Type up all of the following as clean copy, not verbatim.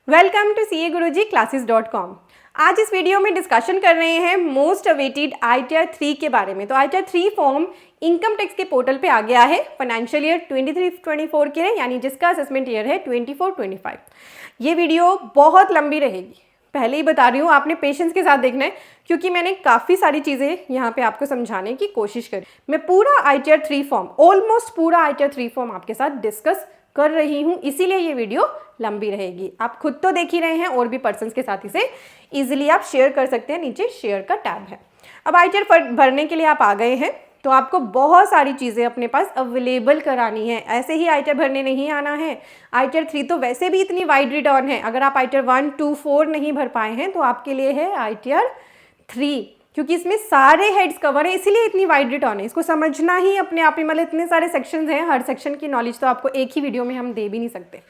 Welcome to CA-Guruji-Classes.com। आज इस video में डिस्कशन कर रहे हैं मोस्ट अवेटेड ITR 3 के बारे में। तो ITR 3 फॉर्म इनकम टैक्स के पोर्टल पे आ गया है फाइनेंशियल ईयर 23-24 के लिए, यानी जिसका असेसमेंट ईयर है 24-25। ये वीडियो बहुत लंबी रहेगी, पहले ही बता रही हूँ, आपने पेशेंस के साथ देखना है क्योंकि मैंने काफ़ी सारी चीज़ें यहाँ पे आपको समझाने की कोशिश करी। मैं पूरा ITR 3 फॉर्म, ऑलमोस्ट पूरा ITR 3 फॉर्म आपके साथ डिस्कस कर रही हूँ, इसीलिए ये वीडियो लंबी रहेगी। आप खुद तो देख ही रहे हैं और भी पर्सन्स के साथ इसे इजीली आप शेयर कर सकते हैं, नीचे शेयर का टैब है। अब ITR भरने के लिए आप आ गए हैं तो आपको बहुत सारी चीज़ें अपने पास अवेलेबल करानी है। ऐसे ही ITR भरने नहीं आना है। ITR 3 तो वैसे भी इतनी वाइड रिटर्न है, अगर आप ITR 1, 2, 4 नहीं भर पाए हैं तो आपके लिए है ITR 3, क्योंकि इसमें सारे हेड्स कवर है, इसीलिए इतनी वाइड रिटर्न है। इसको समझना ही अपने आप ही, मतलब इतने सारे सेक्शंस हैं, हर सेक्शन की नॉलेज तो आपको एक ही वीडियो में हम दे भी नहीं सकते।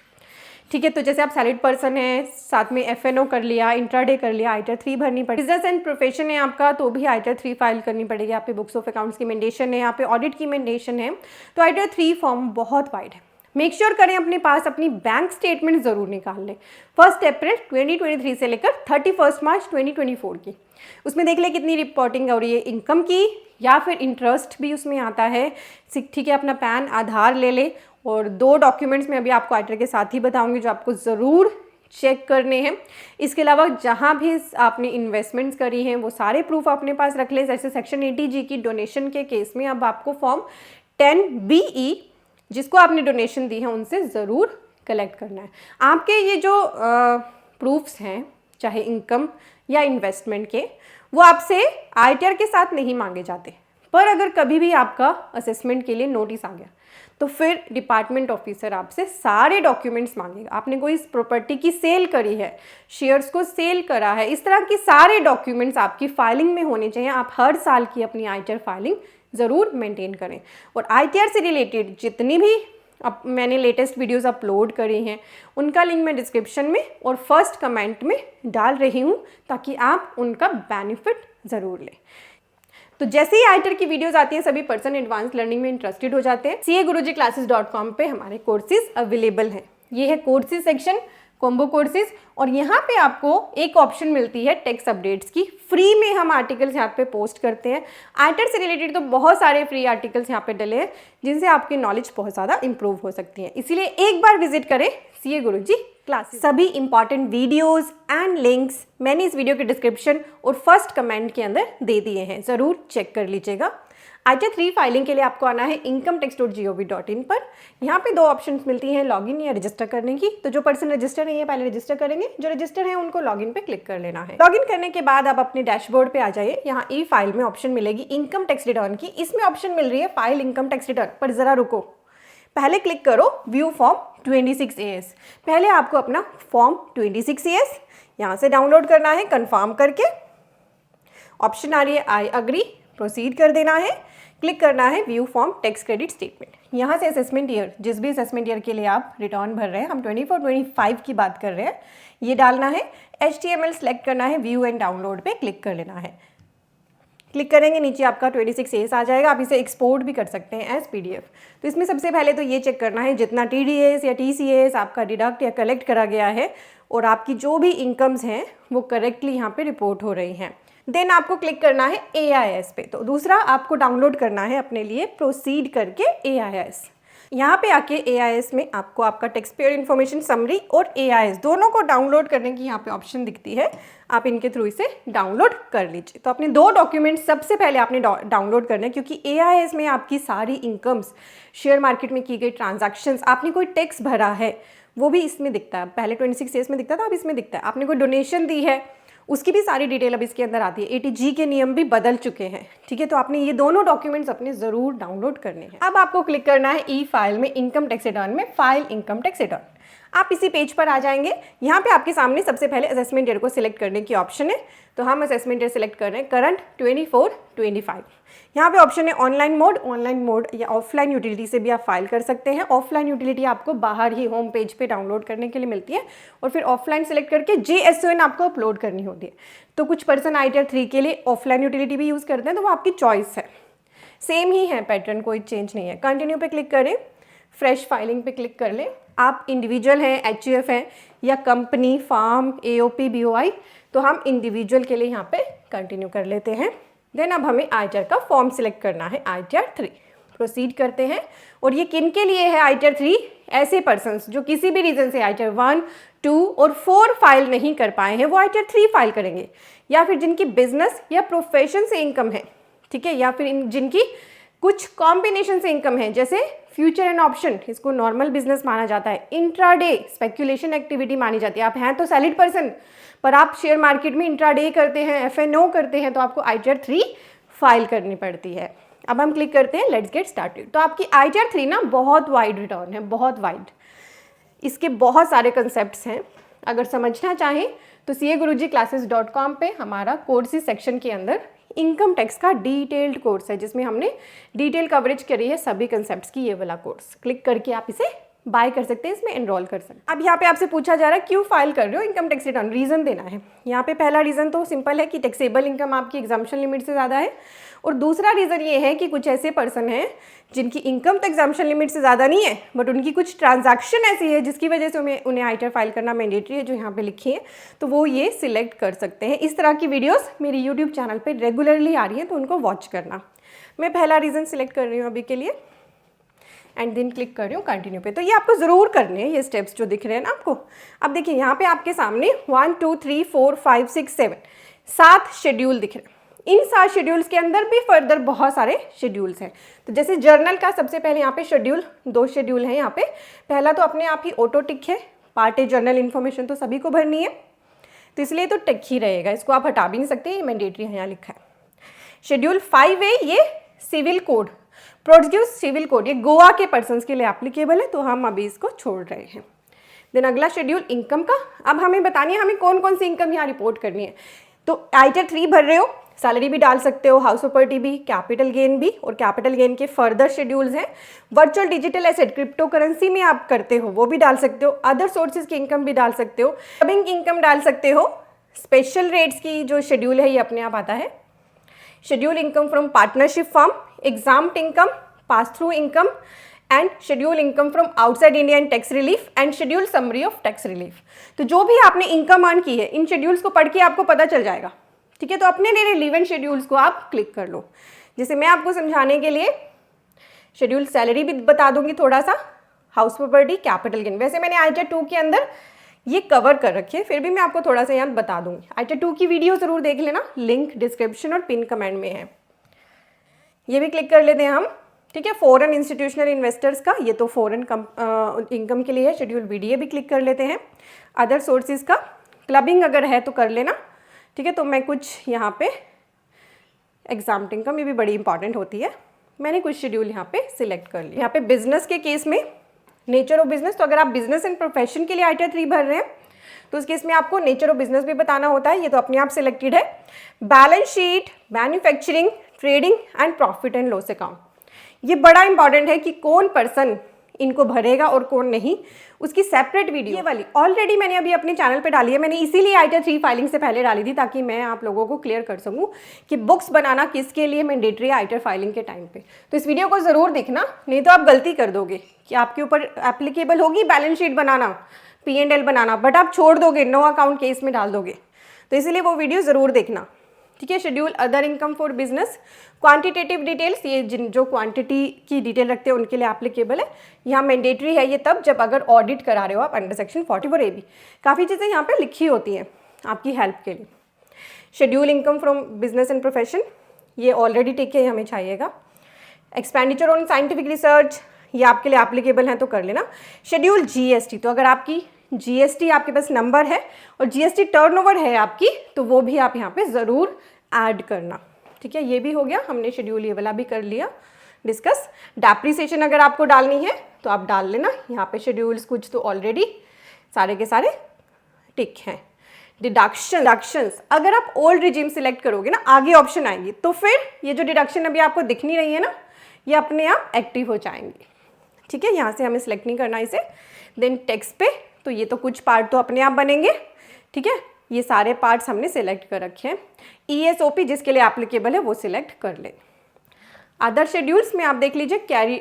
ठीक है, तो जैसे आप सैलरीड पर्सन हैं, साथ में FNO कर लिया, इंट्राडे कर लिया, ITR 3 भरनी पड़ेगी। बिजनेस एंड प्रोफेशन है आपका तो भी ITR 3 फाइल करनी पड़ेगी। यहाँ पे बुक्स ऑफ अकाउंट्स की मेंडेशन है, यहाँ पे ऑडिट की मेंडेशन है। तो ITR 3 फॉर्म बहुत वाइड है। मेक श्योर करें अपने पास अपनी बैंक स्टेटमेंट ज़रूर निकाल लें 1 अप्रैल 2023 से लेकर 31 मार्च 2024 की। उसमें देख लें कितनी रिपोर्टिंग हो रही है इनकम की, या फिर इंटरेस्ट भी उसमें आता है। ठीक है, अपना पैन, आधार ले लें, और 2 डॉक्यूमेंट्स में अभी आपको ITR के साथ ही बताऊंगी जो आपको ज़रूर चेक करने हैं। इसके अलावा जहाँ भी आपने इन्वेस्टमेंट्स करी हैं वो सारे प्रूफ अपने पास रख लें। जैसे सेक्शन 80G की डोनेशन के केस में अब आपको फॉर्म 10BE जिसको आपने डोनेशन दी है उनसे ज़रूर कलेक्ट करना है। आपके ये जो प्रूफ्स हैं, चाहे इनकम या इन्वेस्टमेंट के, वो आपसे ITR के साथ नहीं मांगे जाते, पर अगर कभी भी आपका असेसमेंट के लिए नोटिस आ गया तो फिर डिपार्टमेंट ऑफिसर आपसे सारे डॉक्यूमेंट्स मांगेगा। आपने कोई इस प्रॉपर्टी की सेल करी है, शेयर्स को सेल करा है, इस तरह के सारे डॉक्यूमेंट्स आपकी फाइलिंग में होने चाहिए। आप हर साल की अपनी ITR फाइलिंग ज़रूर मेंटेन करें। और ITR से रिलेटेड जितनी भी अब मैंने लेटेस्ट वीडियोस अपलोड करी हैं उनका लिंक मैं डिस्क्रिप्शन में और फर्स्ट कमेंट में डाल रही हूँ, ताकि आप उनका बेनिफिट ज़रूर लें। तो जैसे ही ITR की वीडियोस आती हैं सभी पर्सन एडवांस लर्निंग में इंटरेस्टेड हो जाते हैं। CA-Guruji-Classes.com पे हमारे कोर्सेज अवेलेबल हैं। ये है कोर्सेज सेक्शन, कॉम्बो कोर्सेज, और यहाँ पे आपको एक ऑप्शन मिलती है टैक्स अपडेट्स की। फ्री में हम आर्टिकल्स यहाँ पे पोस्ट करते हैं। ITR से रिलेटेड तो बहुत सारे फ्री आर्टिकल्स यहाँ पे डले हैं जिनसे आपकी नॉलेज बहुत ज़्यादा इंप्रूव हो सकती है। इसीलिए एक बार विजिट करें CA-Guruji क्लासेस। सभी इंपॉर्टेंट वीडियोस एंड लिंक्स मैंने इस वीडियो के डिस्क्रिप्शन और फर्स्ट कमेंट के अंदर दे दिए हैं, ज़रूर चेक कर लीजिएगा। ITR 3 फाइलिंग के लिए आपको आना है incometax.gov.in पर। यहाँ पे 2 ऑप्शंस मिलती हैं, लॉगिन या रजिस्टर करने की। तो जो पर्सन रजिस्टर नहीं है पहले रजिस्टर करेंगे, जो रजिस्टर है उनको लॉगिन पे क्लिक कर लेना है। लॉगिन करने के बाद आप अपने डैशबोर्ड पे आ जाइए। यहाँ ई फाइल में ऑप्शन मिलेगी इनकम टैक्स रिटर्न की। इसमें ऑप्शन मिल रही है फाइल इनकम टैक्स रिटर्न, पर ज़रा रुको, पहले क्लिक करो व्यू फॉर्म 26AS। पहले आपको अपना फॉर्म 26AS यहाँ से डाउनलोड करना है, कंफर्म करके ऑप्शन आ रही है आई अग्री, प्रोसीड कर देना है। क्लिक करना है view form tax credit statement. यहाँ से असेसमेंट ईयर, जिस भी असेसमेंट ईयर के लिए आप रिटर्न भर रहे हैं, हम 24-25 की बात कर रहे हैं, ये डालना है। HTML सेलेक्ट करना है, व्यू एंड डाउनलोड पे क्लिक कर लेना है। क्लिक करेंगे नीचे आपका 26AS आ जाएगा। आप इसे एक्सपोर्ट भी कर सकते हैं एज PDF। तो इसमें सबसे पहले तो ये चेक करना है जितना TDS या TCS आपका डिडक्ट या कलेक्ट करा गया है और आपकी जो भी इनकम्स हैं वो करेक्टली यहाँ पे रिपोर्ट हो रही हैं। देन आपको क्लिक करना है AIS पे। तो दूसरा आपको डाउनलोड करना है अपने लिए, प्रोसीड करके AIS। यहाँ पे आके AIS में आपको आपका टैक्स पेयर इन्फॉर्मेशन समरी और AIS दोनों को डाउनलोड करने की यहाँ पे ऑप्शन दिखती है। आप इनके थ्रू इसे डाउनलोड कर लीजिए। तो अपने 2 डॉक्यूमेंट सबसे पहले आपने डाउनलोड करने हैं, क्योंकि AIS में आपकी सारी इनकम्स, शेयर मार्केट में की गई ट्रांजैक्शंस, आपने कोई टैक्स भरा है वो भी इसमें दिखता है। पहले 26AS में दिखता था, अब इसमें दिखता है। आपने कोई डोनेशन दी है उसकी भी सारी डिटेल अब इसके अंदर आती है। 80G के नियम भी बदल चुके हैं। ठीक है, तो आपने ये दोनों डॉक्यूमेंट्स अपने ज़रूर डाउनलोड करने हैं। अब आपको क्लिक करना है ई फाइल में इनकम टैक्स रिटर्न में, फाइल इनकम टैक्स रिटर्न। आप इसी पेज पर आ जाएंगे। यहाँ पे आपके सामने सबसे पहले असेसमेंट ईयर को सिलेक्ट करने की ऑप्शन है। तो हम असेसमेंट ईयर सिलेक्ट कर रहे हैं करंट 24-25। यहाँ पे ऑप्शन है ऑनलाइन मोड या ऑफलाइन यूटिलिटी से भी आप फाइल कर सकते हैं। ऑफलाइन यूटिलिटी आपको बाहर ही होम पेज पे डाउनलोड करने के लिए मिलती है, और फिर ऑफलाइन सेलेक्ट करके JSON आपको अपलोड करनी होती है। तो कुछ पर्सन ITR 3 के लिए ऑफलाइन यूटिलिटी भी यूज़ करते हैं, तो वो आपकी चॉइस है। सेम ही है पैटर्न, कोई चेंज नहीं है। कंटिन्यू पे क्लिक करें, फ्रेश फाइलिंग पे क्लिक कर लें। आप इंडिविजुअल हैं, HUF हैं, या कंपनी, फार्म, AOP, BOI, तो हम इंडिविजुअल के लिए यहाँ पे कंटिन्यू कर लेते हैं। देन अब हमें ITR का फॉर्म सिलेक्ट करना है, ITR 3। प्रोसीड करते हैं। और ये किन के लिए है ITR 3? ऐसे पर्सन्स जो किसी भी रीज़न से ITR 1, 2 और 4 फाइल नहीं कर पाए हैं, वो ITR 3 फाइल करेंगे। या फिर जिनकी बिजनेस या प्रोफेशन से इनकम है, ठीक है, या फिर जिनकी कुछ कॉम्बिनेशन से इनकम है, जैसे फ्यूचर एंड ऑप्शन, इसको नॉर्मल बिजनेस माना जाता है, इंट्राडे स्पेक्यूलेशन एक्टिविटी मानी जाती है। आप हैं तो सैलिड पर्सन, पर आप शेयर मार्केट में इंट्राडे करते हैं, FNO करते हैं, तो आपको ITR 3 फाइल करनी पड़ती है। अब हम क्लिक करते हैं लेट्स गेट स्टार्टेड। तो आपकी ITR 3 ना बहुत वाइड रिटर्न है, बहुत वाइड। इसके बहुत सारे कंसेप्ट्स हैं। अगर समझना चाहें तो CAGuruji पे हमारा कोर्सेज सेक्शन के अंदर इनकम टैक्स का डिटेल्ड कोर्स है, जिसमें हमने डिटेल कवरेज करी है सभी कंसेप्ट्स की। ये वाला कोर्स क्लिक करके आप इसे बाय कर सकते हैं, इसमें एनरोल कर सकते हैं। अब यहाँ पे आपसे पूछा जा रहा है क्यों फाइल कर रहे हो इनकम टैक्स रिटर्न, रीज़न देना है। यहाँ पे पहला रीज़न तो सिंपल है कि टैक्सेबल इनकम आपकी एग्जाम्पशन लिमिट से ज़्यादा है, और दूसरा रीज़न ये है कि कुछ ऐसे पर्सन हैं जिनकी इनकम तो एग्जाम्पशन लिमिट से ज़्यादा नहीं है, बट उनकी कुछ ट्रांजैक्शन ऐसी है जिसकी वजह से उन्हें ITR फाइल करना मैंडेटरी है, जो यहाँ पे लिखी है, तो वो ये सिलेक्ट कर सकते हैं। इस तरह की वीडियोस मेरी यूट्यूब चैनल पे रेगुलरली आ रही हैं, तो उनको वॉच करना। मैं पहला रीज़न सिलेक्ट कर रही हूँ अभी के लिए, एंड देन क्लिक कर रही हूँ कंटिन्यू पे। तो ये आपको ज़रूर करने हैं, ये स्टेप्स जो दिख रहे हैं ना आपको। अब देखिए यहाँ पे आपके सामने 1, 2, 3, 4, 5, 6, 7 7 शेड्यूल दिख रहे हैं। इन 7 शेड्यूल्स के अंदर भी फर्दर बहुत सारे शेड्यूल्स हैं। तो जैसे जर्नल का सबसे पहले यहाँ पे शेड्यूल, 2 शेड्यूल हैं यहाँ पे। पहला तो अपने आप ही ऑटो टिक है, पार्ट ए जर्नल इन्फॉर्मेशन तो सभी को भरनी है, तो इसलिए तो टिक ही रहेगा, इसको आप हटा भी नहीं सकते, ये मैंडेटरी है, यहाँ लिखा है। शेड्यूल 5A ये civil code, produce civil code, ये गोवा के पर्सन्स के लिए एप्लीकेबल है, तो हम अभी इसको छोड़ रहे हैं। देन अगला शेड्यूल इनकम का। अब हमें बतानी है हमें कौन कौन सी इनकम यहाँ रिपोर्ट करनी है। तो ITR 3 भर रहे हो, सैलरी भी डाल सकते हो, हाउस प्रॉपर्टी भी, कैपिटल गेन भी, और कैपिटल गेन के फर्दर शेड्यूल्स हैं। Virtual digital asset, crypto currency में आप करते हो वो भी डाल सकते हो, अदर सोर्सेज की इनकम भी डाल सकते हो, क्लबिंग इनकम डाल सकते हो, स्पेशल रेट्स की जो शेड्यूल है ये अपने आप आता है। Schedule income from partnership firm, exempt income, pass through income, and schedule income from outside India and tax relief, and schedule summary of tax relief. तो जो भी आपने इनकम अर्न की है, इन शेड्यूल्स को पढ़ के आपको पता चल जाएगा, ठीक है। तो अपने लिए रिलीवेंट शेड्यूल्स को आप क्लिक कर लो। जैसे मैं आपको समझाने के लिए शेड्यूल सैलरी भी बता दूंगी थोड़ा सा, हाउस प्रॉपर्टी, कैपिटल गेन। वैसे मैंने ITR 2 के अंदर ये कवर कर रखी है, फिर भी मैं आपको थोड़ा सा यहाँ बता दूंगी। ITR 2 की वीडियो ज़रूर देख लेना, लिंक डिस्क्रिप्शन और पिन कमेंट में है। ये भी क्लिक कर लेते हैं हम, ठीक है। फॉरेन इंस्टीट्यूशनल इन्वेस्टर्स का, ये तो फॉरेन इनकम के लिए है। शेड्यूल VDA भी क्लिक कर लेते हैं। अदर सोर्सेज का, क्लबिंग अगर है तो कर लेना, ठीक है। तो मैं कुछ यहाँ पे एग्जाम्प्ट इनकम, ये भी बड़ी इंपॉर्टेंट होती है, मैंने कुछ शेड्यूल यहाँ पे सिलेक्ट कर लिया। यहाँ पे बिजनेस के केस में नेचर ऑफ बिजनेस, तो अगर आप बिजनेस एंड प्रोफेशन के लिए ITR 3 भर रहे हैं तो उस केस में आपको नेचर ऑफ बिजनेस भी बताना होता है, ये तो अपने आप सिलेक्टेड है। Balance sheet, manufacturing, trading and profit and loss account, ये बड़ा इंपॉर्टेंट है कि कौन पर्सन इनको भरेगा और कौन नहीं, उसकी सेपरेट वीडियो ये वाली ऑलरेडी मैंने अभी अपने चैनल पे डाली है। मैंने इसीलिए ITR 3 फाइलिंग से पहले डाली थी, ताकि मैं आप लोगों को क्लियर कर सकूं कि बुक्स बनाना किसके लिए मैंडेटरी है ITR फाइलिंग के टाइम पे। तो इस वीडियो को ज़रूर देखना, नहीं तो आप गलती कर दोगे कि आपके ऊपर एप्लीकेबल होगी balance sheet banana, P&L banana, but आप छोड़ दोगे, नो अकाउंट केस में डाल दोगे। तो इसीलिए वो वीडियो ज़रूर देखना, ठीक है। Schedule other income for business, quantitative details, ये जो क्वांटिटी की डिटेल रखते हैं उनके लिए एप्लीकेबल है। यहाँ मैंडेटरी है ये तब जब अगर ऑडिट करा रहे हो आप अंडर सेक्शन 44AB। काफ़ी चीज़ें यहाँ पे लिखी होती हैं आपकी हेल्प के लिए। Schedule income from business and profession, ये ऑलरेडी टिक है, हमें चाहिएगा। एक्सपेंडिचर ऑन साइंटिफिक रिसर्च, ये आपके लिए एप्लीकेबल है तो कर लेना। शेड्यूल GST, तो अगर आपकी GST आपके पास नंबर है और GST टर्नओवर है आपकी, तो वो भी आप यहाँ पे ज़रूर ऐड करना, ठीक है। ये भी हो गया, हमने शेड्यूल ये वाला भी कर लिया डिस्कस। डेप्रिसिएशन अगर आपको डालनी है तो आप डाल लेना, यहाँ पे शेड्यूल्स कुछ तो ऑलरेडी सारे के सारे टिक हैं। डिडक्शंस, अगर आप ओल्ड रिजीम सिलेक्ट करोगे ना, आगे ऑप्शन आएंगी, तो फिर ये जो डिडक्शन अभी आपको दिख नहीं रही है ना, ये अपने आप एक्टिव हो जाएंगी, ठीक है। यहाँ से हमें सिलेक्ट नहीं करना इसे। देन टैक्स पे, तो ये तो कुछ पार्ट तो अपने आप बनेंगे, ठीक है। ये सारे पार्ट्स हमने सिलेक्ट कर रखे हैं। ESOP जिसके लिए एप्लीकेबल है वो सिलेक्ट कर ले। अदर शेड्यूल्स में आप देख लीजिए,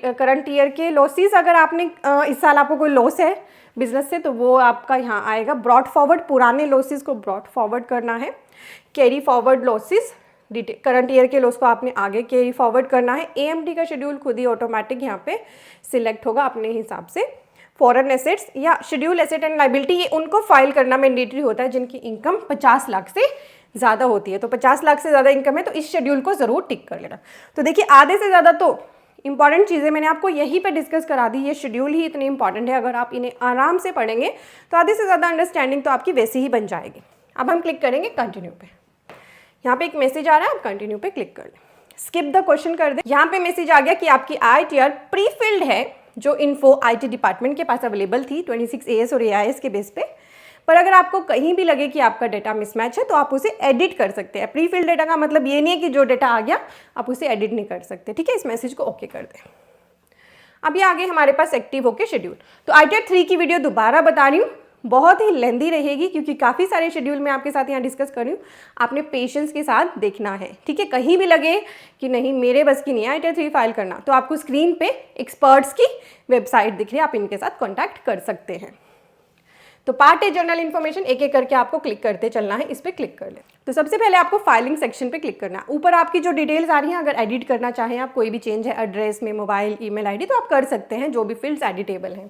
करंट ईयर के लॉसेस, अगर आपने इस साल आपको कोई लॉस है, बिजनेस से, तो वो आपका यहाँ आएगा। ब्रॉट फॉरवर्ड, पुराने लॉसेस को ब्रॉट फॉरवर्ड करना है। Carry forward losses, current year के लॉस को आपने आगे कैरी फॉरवर्ड करना है। AMT का शेड्यूल खुद ही ऑटोमेटिक यहाँ पे सिलेक्ट होगा अपने हिसाब से। फॉरेन एसेट्स या शेड्यूल एसेट एंड लाइबिलिटी, ये उनको फाइल करना मैंडेटरी होता है जिनकी इनकम 50 लाख से ज़्यादा होती है। तो 50 लाख से ज़्यादा इनकम है तो इस शेड्यूल को ज़रूर टिक कर लेना। तो देखिए आधे से ज़्यादा तो इंपॉर्टेंट चीज़ें मैंने आपको यहीं पे डिस्कस करा दी। ये शेड्यूल ही इतने इंपॉर्टेंट है, अगर आप इन्हें आराम से पढ़ेंगे तो आधे से ज़्यादा अंडरस्टैंडिंग तो आपकी वैसे ही बन जाएगी। अब हम क्लिक करेंगे कंटिन्यू पे। यहाँ पे एक मैसेज आ रहा है, आप कंटिन्यू पे क्लिक कर लें। स्किप द क्वेश्चन कर दें। यहाँ पे मैसेज आ गया कि आपकी IITR प्री फिल्ड है, जो इन्फो IT डिपार्टमेंट के पास अवेलेबल थी 26 AS और AIS के बेस पे। पर अगर आपको कहीं भी लगे कि आपका डेटा मिसमैच है तो आप उसे एडिट कर सकते हैं। प्री फिल्ड डेटा का मतलब ये नहीं है कि जो डेटा आ गया आप उसे एडिट नहीं कर सकते, ठीक है। इस मैसेज को ओके कर दें। अब ये आगे हमारे पास एक्टिव होके शेड्यूल। तो IITR 3 की वीडियो दोबारा बता रही हूँ, बहुत ही लेंदी रहेगी क्योंकि काफ़ी सारे शेड्यूल मैं आपके साथ यहाँ डिस्कस कर रही हूँ। आपने पेशेंस के साथ देखना है, ठीक है। कहीं भी लगे कि नहीं मेरे बस की नहीं है IITR 3 फाइल करना, तो आपको स्क्रीन पे एक्सपर्ट्स की वेबसाइट दिख रही है, आप इनके साथ कॉन्टैक्ट कर सकते हैं। तो पार्ट है जनरल इन्फॉर्मेशन, एक एक करके आपको क्लिक करते चलना है। इस पर क्लिक कर लें। तो सबसे पहले आपको फाइलिंग सेक्शन पे क्लिक करना है। ऊपर आपकी जो डिटेल्स आ रही हैं, अगर एडिट करना चाहें आप, कोई भी चेंज है एड्रेस में, मोबाइल, ईमेल आईडी, तो आप कर सकते हैं, जो भी फील्ड्स एडिटेबल हैं।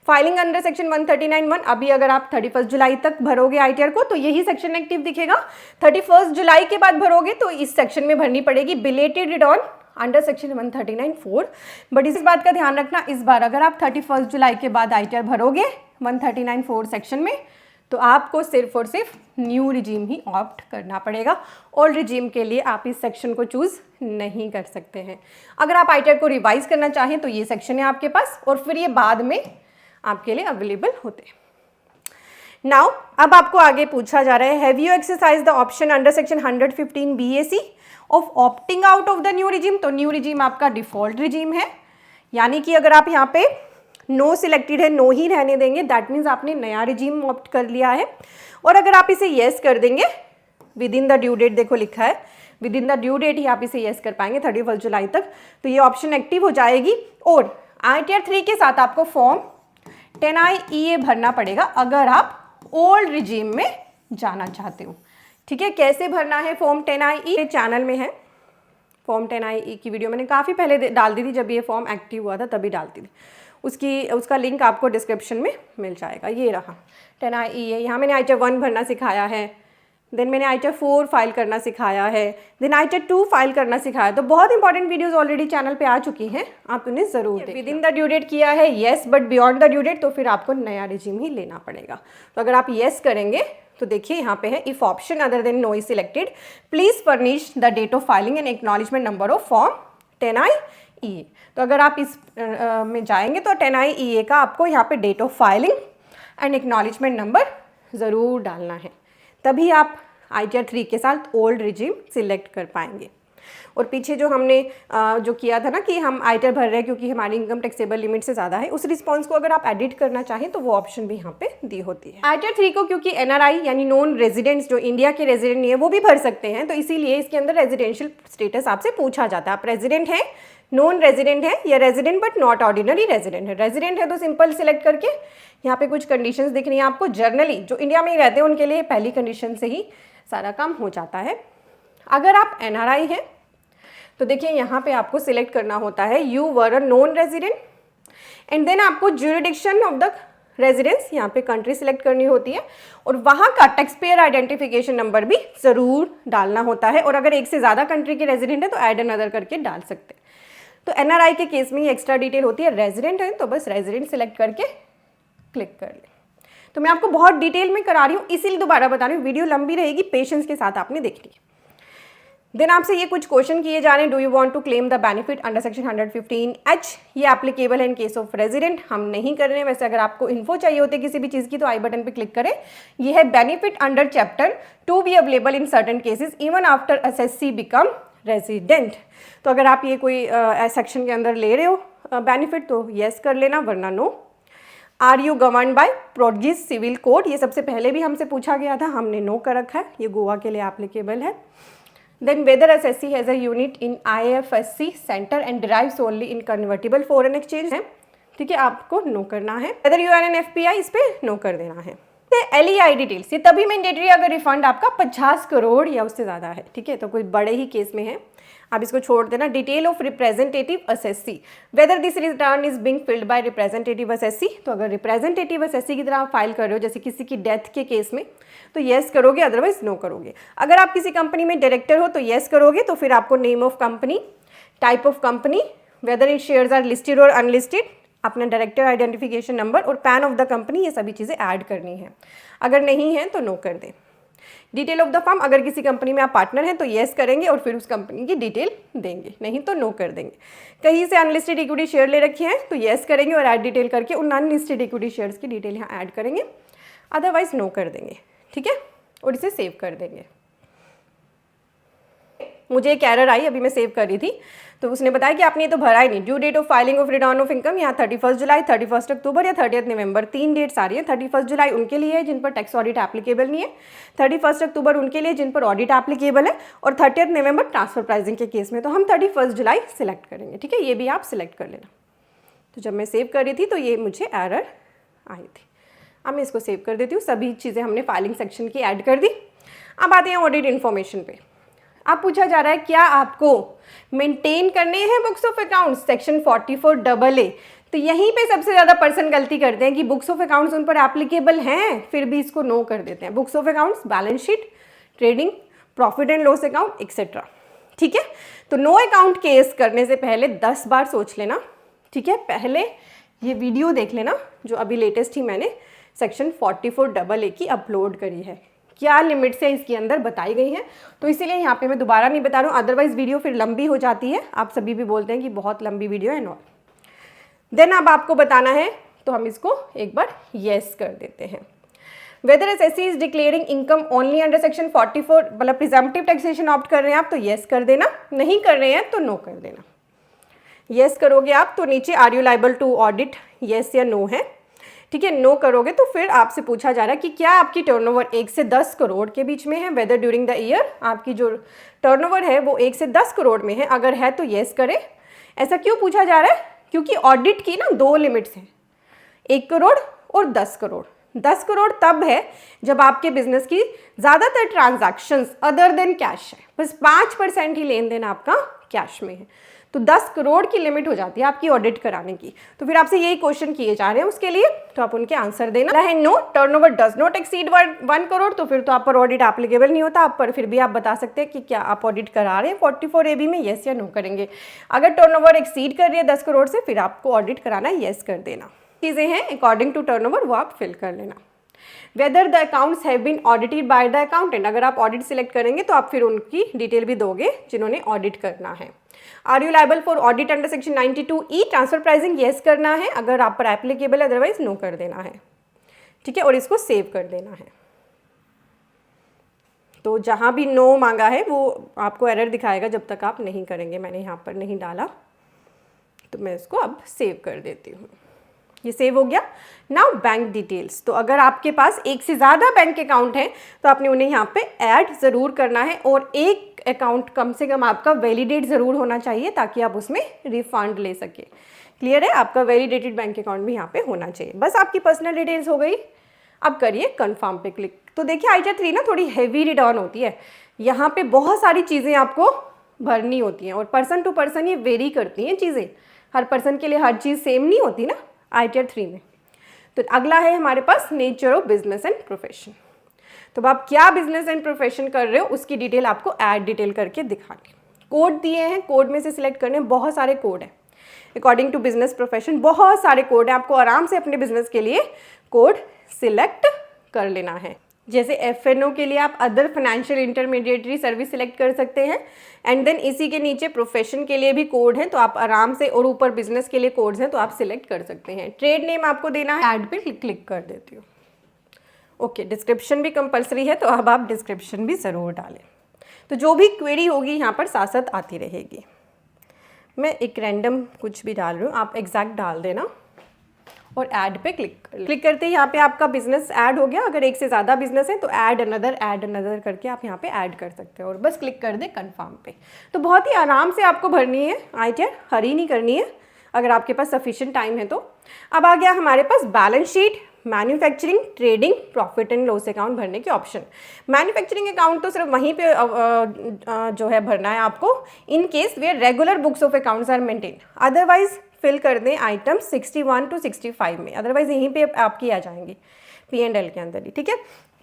फाइलिंग अंडर सेक्शन 139(1), अभी अगर आप 31 जुलाई तक भरोगे IITR को तो यही सेक्शन एक्टिव दिखेगा। 31 जुलाई के बाद भरोगे तो इस सेक्शन में भरनी पड़ेगी belated return under section 139(4). But इस बात का ध्यान रखना, इस बार अगर आप 31 जुलाई के बाद IITR भरोगे 139(4) सेक्शन में, तो आपको सिर्फ और सिर्फ न्यू रिजीम ही ऑप्ट करना पड़ेगा। ओल्ड रिजीम के लिए आप इस सेक्शन को चूज़ नहीं कर सकते हैं। अगर आप IITR को रिवाइज करना चाहें तो ये सेक्शन है आपके पास, और फिर ये बाद में आपके लिए अवेलेबल होते हैं। नाउ अब आपको आगे पूछा जा रहा है, have you exercise the option under section 115 BAC of opting out of the new regime. तो न्यू रिजीम आपका डिफॉल्ट रिजीम है, यानी कि अगर आप यहाँ पे नो सिलेक्टेड है, नो ही रहने देंगे, दैट मीन्स आपने नया रिजीम ऑप्ट कर लिया है। और अगर आप इसे येस कर देंगे within the due date, देखो लिखा है within the due date ही आप इसे येस कर पाएंगे 31 जुलाई तक, तो ये ऑप्शन एक्टिव हो जाएगी। और IITR 3 के साथ आपको फॉर्म 10I EA भरना पड़ेगा अगर आप ओल्ड रिजीम में जाना चाहते हो, ठीक है। कैसे भरना है फॉर्म 10I EA, चैनल में है। फॉर्म 10I EA की वीडियो मैंने काफ़ी पहले डाल दी थी, जब ये फॉर्म एक्टिव हुआ था तभी डालती थी। उसका लिंक आपको डिस्क्रिप्शन में मिल जाएगा। ये रहा 10I EA। यहाँ मैंने IITR 1 भरना सिखाया है, देन मैंने IITR 4 फाइल करना सिखाया है, देन IITR 2 फाइल करना सिखाया। तो बहुत इंपॉर्टेंट वीडियोस ऑलरेडी चैनल पे आ चुकी हैं, आप उन्हें ज़रूर देखें। Within the due date किया है yes, but beyond the due date तो फिर आपको नया रिजीम ही लेना पड़ेगा। तो अगर आप येस करेंगे तो देखिए यहाँ पे है, if option other than no is selected please furnish the date of filing and acknowledgement number of form 10I EA। तो अगर आप इस में जाएंगे तो 10I EA का आपको यहाँ पे date of filing and acknowledgement number ज़रूर डालना है, तभी आप IITR 3 के साथ ओल्ड रिजीम सिलेक्ट कर पाएंगे। और पीछे जो हमने जो किया था ना कि हम IITR भर रहे हैं क्योंकि हमारी इनकम टैक्सेबल लिमिट से ज़्यादा है, उस रिस्पॉन्स को अगर आप एडिट करना चाहें तो वो ऑप्शन भी यहाँ पे दी होती है। IITR 3 को क्योंकि NRI यानी नॉन रेजिडेंट्स, जो इंडिया के रेजिडेंट नहीं है, वो भी भर सकते हैं, तो इसीलिए इसके अंदर रेजिडेंशियल स्टेटस आपसे पूछा जाता है। आप रेजिडेंट हैं, नॉन रेजिडेंट है, या resident but not ordinary resident है। रेजिडेंट है तो सिंपल सिलेक्ट करके यहाँ पे कुछ कंडीशंस दिख रही हैं आपको। जर्नली जो इंडिया में ही रहते हैं उनके लिए पहली कंडीशन से ही सारा काम हो जाता है। अगर आप NRI हैं तो देखिए यहाँ पे आपको सिलेक्ट करना होता है you were a non resident, and then आपको ज्यूरिडिक्शन ऑफ द रेजिडेंस, यहाँ पे कंट्री सिलेक्ट करनी होती है, और वहाँ का टैक्स पेयर आइडेंटिफिकेशन नंबर भी ज़रूर डालना होता है। और अगर एक से ज़्यादा कंट्री के रेजिडेंट है तो ऐड एंड अदर करके डाल सकते हैं। तो NRI के केस में ये एक्स्ट्रा डिटेल होती है। रेजिडेंट है तो बस रेजिडेंट सिलेक्ट करके क्लिक कर लें। तो मैं आपको बहुत डिटेल में करा रही हूँ, इसीलिए दोबारा बता रही हूँ, वीडियो लंबी रहेगी, पेशेंस के साथ आपने देखनी है। देन आपसे ये कुछ क्वेश्चन किए जा रहे हैं, do you want to claim the benefit under section 115H, ये एप्लीकेबल है इन केस ऑफ रेजिडेंट, हम नहीं कर रहे हैं। वैसे अगर आपको इन्फो चाहिए होती है किसी भी चीज़ की तो आई बटन पे क्लिक करें। ये है benefit under chapter to be available in certain cases even after SSC become resident. तो अगर आप ये कोई सेक्शन के अंदर ले रहे हो बेनिफिट तो येस कर लेना, वरना no. Are you govern by Portuguese civil code, ये सबसे पहले भी हमसे पूछा गया था, हमने नो कर रखा है, ये गोवा के लिए एप्लीकेबल है। Then whether SSC has a unit in IFSC centre and derives only in convertible foreign exchange है, ठीक है, आपको नो करना है। Other you are an FPI, इस पर नो कर देना है। LEI डिटेल्स, ये तभी मैंडेटरी अगर रिफंड आपका 50 करोड़ या उससे ज़्यादा है, ठीक है, तो कोई बड़े ही केस में है, आप इसको छोड़ देना। Detail of representative assessee, whether this return is being filled by representative assessee, तो अगर रिप्रेजेंटेटिव असेसी की तरह आप फाइल कर रहे हो जैसे किसी की डेथ के केस में, तो येस करोगे, अदरवाइज नो करोगे। अगर आप किसी कंपनी में डायरेक्टर हो तो येस करोगे, तो फिर आपको name of company, type of company, whether in shares are listed और अनलिस्टेड, अपना डायरेक्टर आइडेंटिफिकेशन नंबर और पैन ऑफ द कंपनी, ये सभी चीज़ें ऐड करनी है। अगर नहीं है तो नो कर दें। डिटेल ऑफ द फर्म, अगर किसी कंपनी में आप पार्टनर हैं तो येस करेंगे और फिर उस कंपनी की डिटेल देंगे, नहीं तो नो कर देंगे। कहीं से अनलिस्टेड इक्विटी शेयर ले रखी है तो येस करेंगे और ऐड डिटेल करके उन अनलिस्टेड इक्विटी शेयर्स की डिटेल यहाँ ऐड करेंगे, अदरवाइज नो कर देंगे, ठीक है, और इसे सेव कर देंगे। मुझे एक एरर आई, अभी मैं सेव कर रही थी, तो उसने बताया कि आपने ये तो भरा ही नहीं। Due date of filing of return of income यहाँ 31 जुलाई, 31 अक्टूबर या 30 नवंबर, 3 डेट्स आ रही है। 31 जुलाई उनके लिए है जिन पर टैक्स ऑडिट एप्लीकेबल नहीं है, 31 अक्टूबर उनके लिए जिन पर ऑडिट एप्लीकेबल है, और 30 नवंबर ट्रांसफर प्राइसिंग के केस में। तो हम 31 जुलाई सिलेक्ट करेंगे, ठीक है, ये भी आप सिलेक्ट कर लेना। तो जब मैं सेव कर रही थी तो ये मुझे एरर आई थी। अब मैं इसको सेव कर देती हूँ। सभी चीज़ें हमने फाइलिंग सेक्शन की ऐड कर दी। अब आते हैं ऑडिट इन्फॉर्मेशन पे। अब पूछा जा रहा है क्या आपको मेंटेन करने हैं books of accounts, section 44AA। तो यहीं पे सबसे ज़्यादा पर्सन गलती करते हैं कि बुक्स ऑफ अकाउंट्स उन पर एप्लीकेबल हैं, फिर भी इसको नो कर देते हैं। Books of accounts, balance sheet, trading, profit and loss account etcetera, ठीक है। तो नो अकाउंट केस करने से पहले 10 बार सोच लेना, ठीक है। पहले ये वीडियो देख लेना जो अभी लेटेस्ट ही मैंने सेक्शन 44AA की अपलोड करी है, क्या लिमिट्स है इसके अंदर बताई गई हैं। तो इसीलिए यहाँ पे मैं दोबारा नहीं बता रहा हूँ, अदरवाइज वीडियो फिर लंबी हो जाती है। आप सभी भी बोलते हैं कि बहुत लंबी वीडियो है, नॉट। देन अब आपको बताना है, तो हम इसको एक बार येस कर देते हैं। Whether SSC is declaring income only under section 44, मतलब प्रिजम्पटिव टैक्सेशन ऑप्ट कर रहे हैं आप तो येस कर देना, नहीं कर रहे हैं तो नो कर देना। येस करोगे आप तो नीचे are you liable to audit, yes या नो है, ठीक है। नो करोगे तो फिर आपसे पूछा जा रहा है कि क्या आपकी टर्नओवर 1 से 10 करोड़ के बीच में है। वेदर ड्यूरिंग द ईयर आपकी जो टर्नओवर है वो 1 से 10 करोड़ में है, अगर है तो येस करें। ऐसा क्यों पूछा जा रहा है, क्योंकि ऑडिट की ना 2 लिमिट्स हैं, 1 करोड़ और 10 करोड़। 10 करोड़ तब है जब आपके बिजनेस की ज़्यादातर ट्रांजैक्शंस अदर देन कैश है, बस 5% ही लेन देन आपका कैश में है, तो 10 करोड़ की लिमिट हो जाती है आपकी ऑडिट कराने की। तो फिर आपसे यही क्वेश्चन किए जा रहे हैं उसके लिए, तो आप उनके आंसर देना है। No, turnover does not exceed 1 crore, तो फिर तो आप पर ऑडिट एप्लीकेबल नहीं होता। आप पर फिर भी आप बता सकते हैं कि क्या आप ऑडिट करा रहे हैं 44AB में, येस या नो करेंगे। अगर टर्नओवर एक्सीड कर रही है 10 करोड़ से, फिर आपको ऑडिट कराना है, येस कर देना। चीज़ें हैं अकॉर्डिंग टू टर्नओवर, वो आप फिल कर लेना। Whether the accounts have been audited by the accountant, अगर आप ऑडिट सिलेक्ट करेंगे तो आप फिर उनकी डिटेल भी दोगे जिन्होंने ऑडिट करना है। Are you liable for audit under section 92E, transfer pricing yes करना है अगर आप पर एप्लीकेबल, अदरवाइज नो कर देना है, ठीक है, और इसको सेव कर देना है। तो जहाँ भी नो मांगा है वो आपको एरर दिखाएगा जब तक आप नहीं करेंगे। मैंने यहाँ पर नहीं डाला तो मैं इसको अब सेव कर देती हूँ। ये सेव हो गया। नाउ बैंक डिटेल्स, तो अगर आपके पास 1 से ज़्यादा बैंक अकाउंट हैं तो आपने उन्हें यहाँ पे ऐड ज़रूर करना है, और एक अकाउंट कम से कम आपका वैलिडेट ज़रूर होना चाहिए ताकि आप उसमें रिफंड ले सके। क्लियर है, आपका वैलिडेटेड बैंक अकाउंट भी यहाँ पे होना चाहिए। बस आपकी पर्सनल डिटेल्स हो गई। अब करिए कन्फर्म पे क्लिक। तो देखिए आइटियर 3 ना थोड़ी हैवी रिटर्न होती है, यहाँ पे बहुत सारी चीज़ें आपको भरनी होती हैं, और पर्सन टू पर्सन ये वेरी करती हैं चीज़ें, हर पर्सन के लिए हर चीज़ सेम नहीं होती ना आइटियर 3 में। तो अगला है हमारे पास nature of business and profession. तो आप क्या बिजनेस एंड प्रोफेशन कर रहे हो उसकी डिटेल आपको ऐड डिटेल करके दिखानी। कोड दिए हैं, कोड में से सिलेक्ट करने, बहुत सारे कोड हैं अकॉर्डिंग टू बिजनेस प्रोफेशन, बहुत सारे कोड हैं। आपको आराम से अपने बिजनेस के लिए कोड सिलेक्ट कर लेना है। जैसे FNO के लिए आप other financial intermediary service select कर सकते हैं, एंड देन इसी के नीचे प्रोफेशन के लिए भी कोड है, तो आप आराम से, और ऊपर बिजनेस के लिए कोड्स हैं तो आप सिलेक्ट कर सकते हैं। ट्रेड नेम आपको देना है, ऐड पे क्लिक कर देती हूँ। ओके, डिस्क्रिप्शन भी कंपलसरी है तो अब आप डिस्क्रिप्शन भी ज़रूर डालें। तो जो भी क्वेरी होगी यहाँ पर साथ साथ आती रहेगी। मैं एक रैंडम कुछ भी डाल रही हूँ, आप एग्जैक्ट डाल देना और ऐड पे क्लिक करते ही यहाँ पे आपका बिजनेस ऐड हो गया। अगर 1 से ज़्यादा बिजनेस है तो ऐड अनदर करके आप यहाँ पे ऐड कर सकते हो, और बस क्लिक कर दे कन्फर्म पे। तो बहुत ही आराम से आपको भरनी है आइटियर, हरी नहीं करनी है, अगर आपके पास सफिशिएंट टाइम है तो। अब आ गया हमारे पास balance sheet, manufacturing, trading, profit and loss account भरने के ऑप्शन। मैन्युफैक्चरिंग अकाउंट तो सिर्फ वहीं पे जो है भरना है आपको, in case where regular books of accounts are maintain. Otherwise fill कर दें आइटम 61 to 65 में, अदरवाइज यहीं पे आपकी आ जाएंगी P&L के अंदर ही, ठीक है।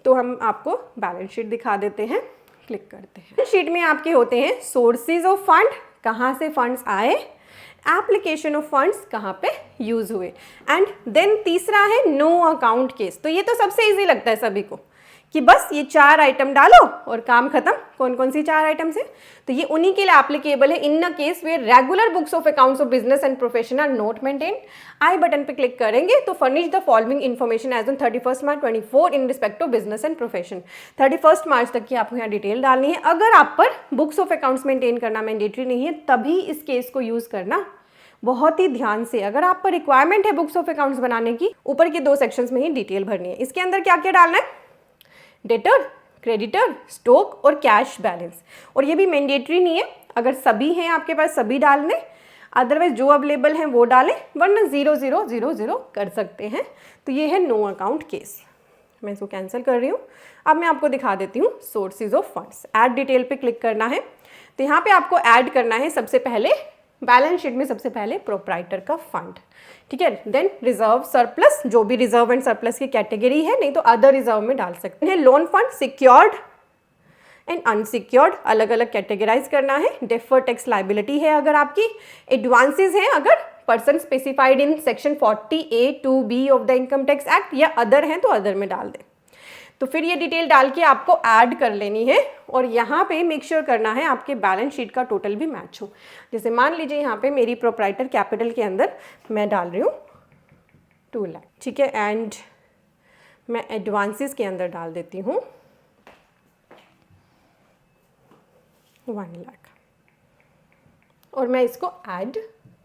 तो हम आपको बैलेंस शीट दिखा देते हैं, क्लिक करते हैं। शीट में आपके होते हैं सोर्सेज ऑफ फंड, कहाँ से फंड्स आए, एप्लीकेशन ऑफ फंड्स कहाँ पे यूज हुए, एंड देन तीसरा है नो अकाउंट केस। तो ये तो सबसे इजी लगता है सभी को कि बस ये 4 आइटम डालो और काम खत्म। कौन कौन सी 4 आइटम्स है, तो ये उन्हीं के लिए एप्लीकेबल है। In a case where regular books of accounts of business and profession are not maintain. I button पे क्लिक करेंगे तो furnish the following information as on 31 March 24 in respect of business and profession. 31 March तक की आपको यहाँ detail डालनी है। अगर आप पर बुक्स ऑफ अकाउंट्स मेंटेन करना मैंडेटरी नहीं है तभी इस केस को यूज करना, बहुत ही ध्यान से। अगर आप पर रिक्वायरमेंट है बुक्स ऑफ अकाउंट्स बनाने की, ऊपर के 2 सेक्शंस में ही डिटेल भरनी है। इसके अंदर क्या क्या डालना है, डेटर, क्रेडिटर, स्टॉक और कैश बैलेंस। और ये भी मैंडेटरी नहीं है, अगर सभी हैं आपके पास सभी डालने, अदरवाइज जो अवेलेबल हैं वो डालें, वरना 0000 कर सकते हैं। तो ये है नो अकाउंट केस। मैं इसको कैंसिल कर रही हूँ। अब मैं आपको दिखा देती हूँ sources of funds. Add detail पे क्लिक करना है, तो यहाँ पे आपको ऐड करना है सबसे पहले बैलेंस शीट में सबसे पहले प्रोप्राइटर का फंड, ठीक है। देन रिजर्व, सरप्लस, जो भी रिजर्व एंड सरप्लस की कैटेगरी है, नहीं तो अदर रिजर्व में डाल सकते हैं। Loan fund, secured and unsecured अलग अलग कैटेगराइज करना है। डेफर्ड टैक्स लाइबिलिटी है अगर आपकी, एडवांसेस हैं अगर person specified in section 40A(2)(b of the income tax act, या अदर हैं तो अदर में डाल दें। तो फिर ये डिटेल डाल के आपको ऐड कर लेनी है और यहाँ पे मेक श्योर करना है आपके बैलेंस शीट का टोटल भी मैच हो। जैसे मान लीजिए यहाँ पे मेरी प्रोप्राइटर कैपिटल के अंदर मैं डाल रही हूँ 2 लाख, ठीक है, एंड मैं एडवांसेस के अंदर डाल देती हूँ 1 लाख और मैं इसको ऐड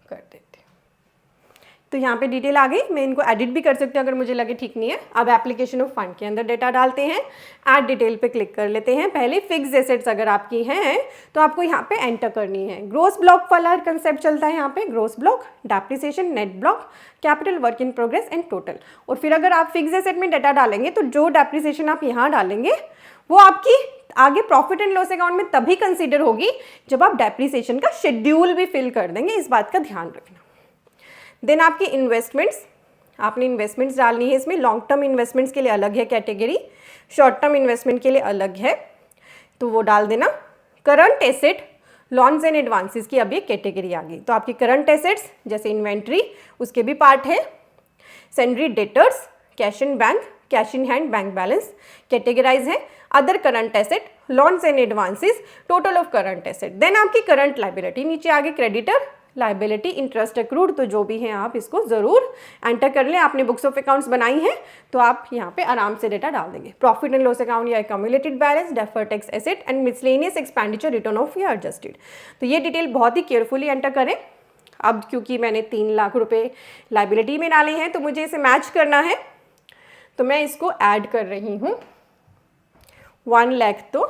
कर देती हूँ। तो यहाँ पे डिटेल आ गई, मैं इनको एडिट भी कर सकती हूँ अगर मुझे लगे ठीक नहीं है। अब एप्लीकेशन ऑफ फंड के अंदर डेटा डालते हैं, ऐड डिटेल पे क्लिक कर लेते हैं। पहले फिक्स एसेट्स अगर आपकी हैं तो आपको यहाँ पे एंटर करनी है। ग्रोस ब्लॉक वाला कंसेप्ट चलता है यहाँ पे, gross block, depreciation, net block, capital, work in progress and total. और फिर अगर आप फिक्स एसेट में डेटा डालेंगे तो जो डेप्रिसिएशन आप यहाँ डालेंगे वो आपकी आगे प्रॉफिट एंड लॉस अकाउंट में तभी कंसीडर होगी जब आप डेप्रिसिएशन का शेड्यूल भी फिल कर देंगे, इस बात का ध्यान रखना। देन आपकी इन्वेस्टमेंट्स, आपने इन्वेस्टमेंट्स डालनी है इसमें। लॉन्ग टर्म इन्वेस्टमेंट्स के लिए अलग है कैटेगरी, शॉर्ट टर्म इन्वेस्टमेंट के लिए अलग है, तो वो डाल देना। Current asset, loans and advances की अब ये कैटेगरी आ गई, तो आपकी करंट एसेट्स जैसे इन्वेंट्री उसके भी पार्ट है। Sundry debtors, cash in bank, cash in hand, bank balance categorise है। Other current asset, loans and advances, total of current asset. Then आपकी करंट लाइबिलिटी नीचे आगे, क्रेडिटर, लाइबिलिटी, इंटरेस्ट अक्रूड, तो जो भी हैं आप इसको ज़रूर एंटर कर लें। आपने बुक्स ऑफ अकाउंट्स बनाई हैं तो आप यहाँ पे आराम से डेटा डाल देंगे। प्रॉफिट एंड लॉस अकाउंट या accumulated balance, deferred tax asset and miscellaneous expenditure return of या एडजस्टेड। तो ये डिटेल बहुत ही केयरफुली एंटर करें। अब क्योंकि मैंने 3 लाख रुपए लाइबिलिटी में डाले हैं तो मुझे इसे मैच करना है, तो मैं इसको ऐड कर रही हूँ 1 लाख तो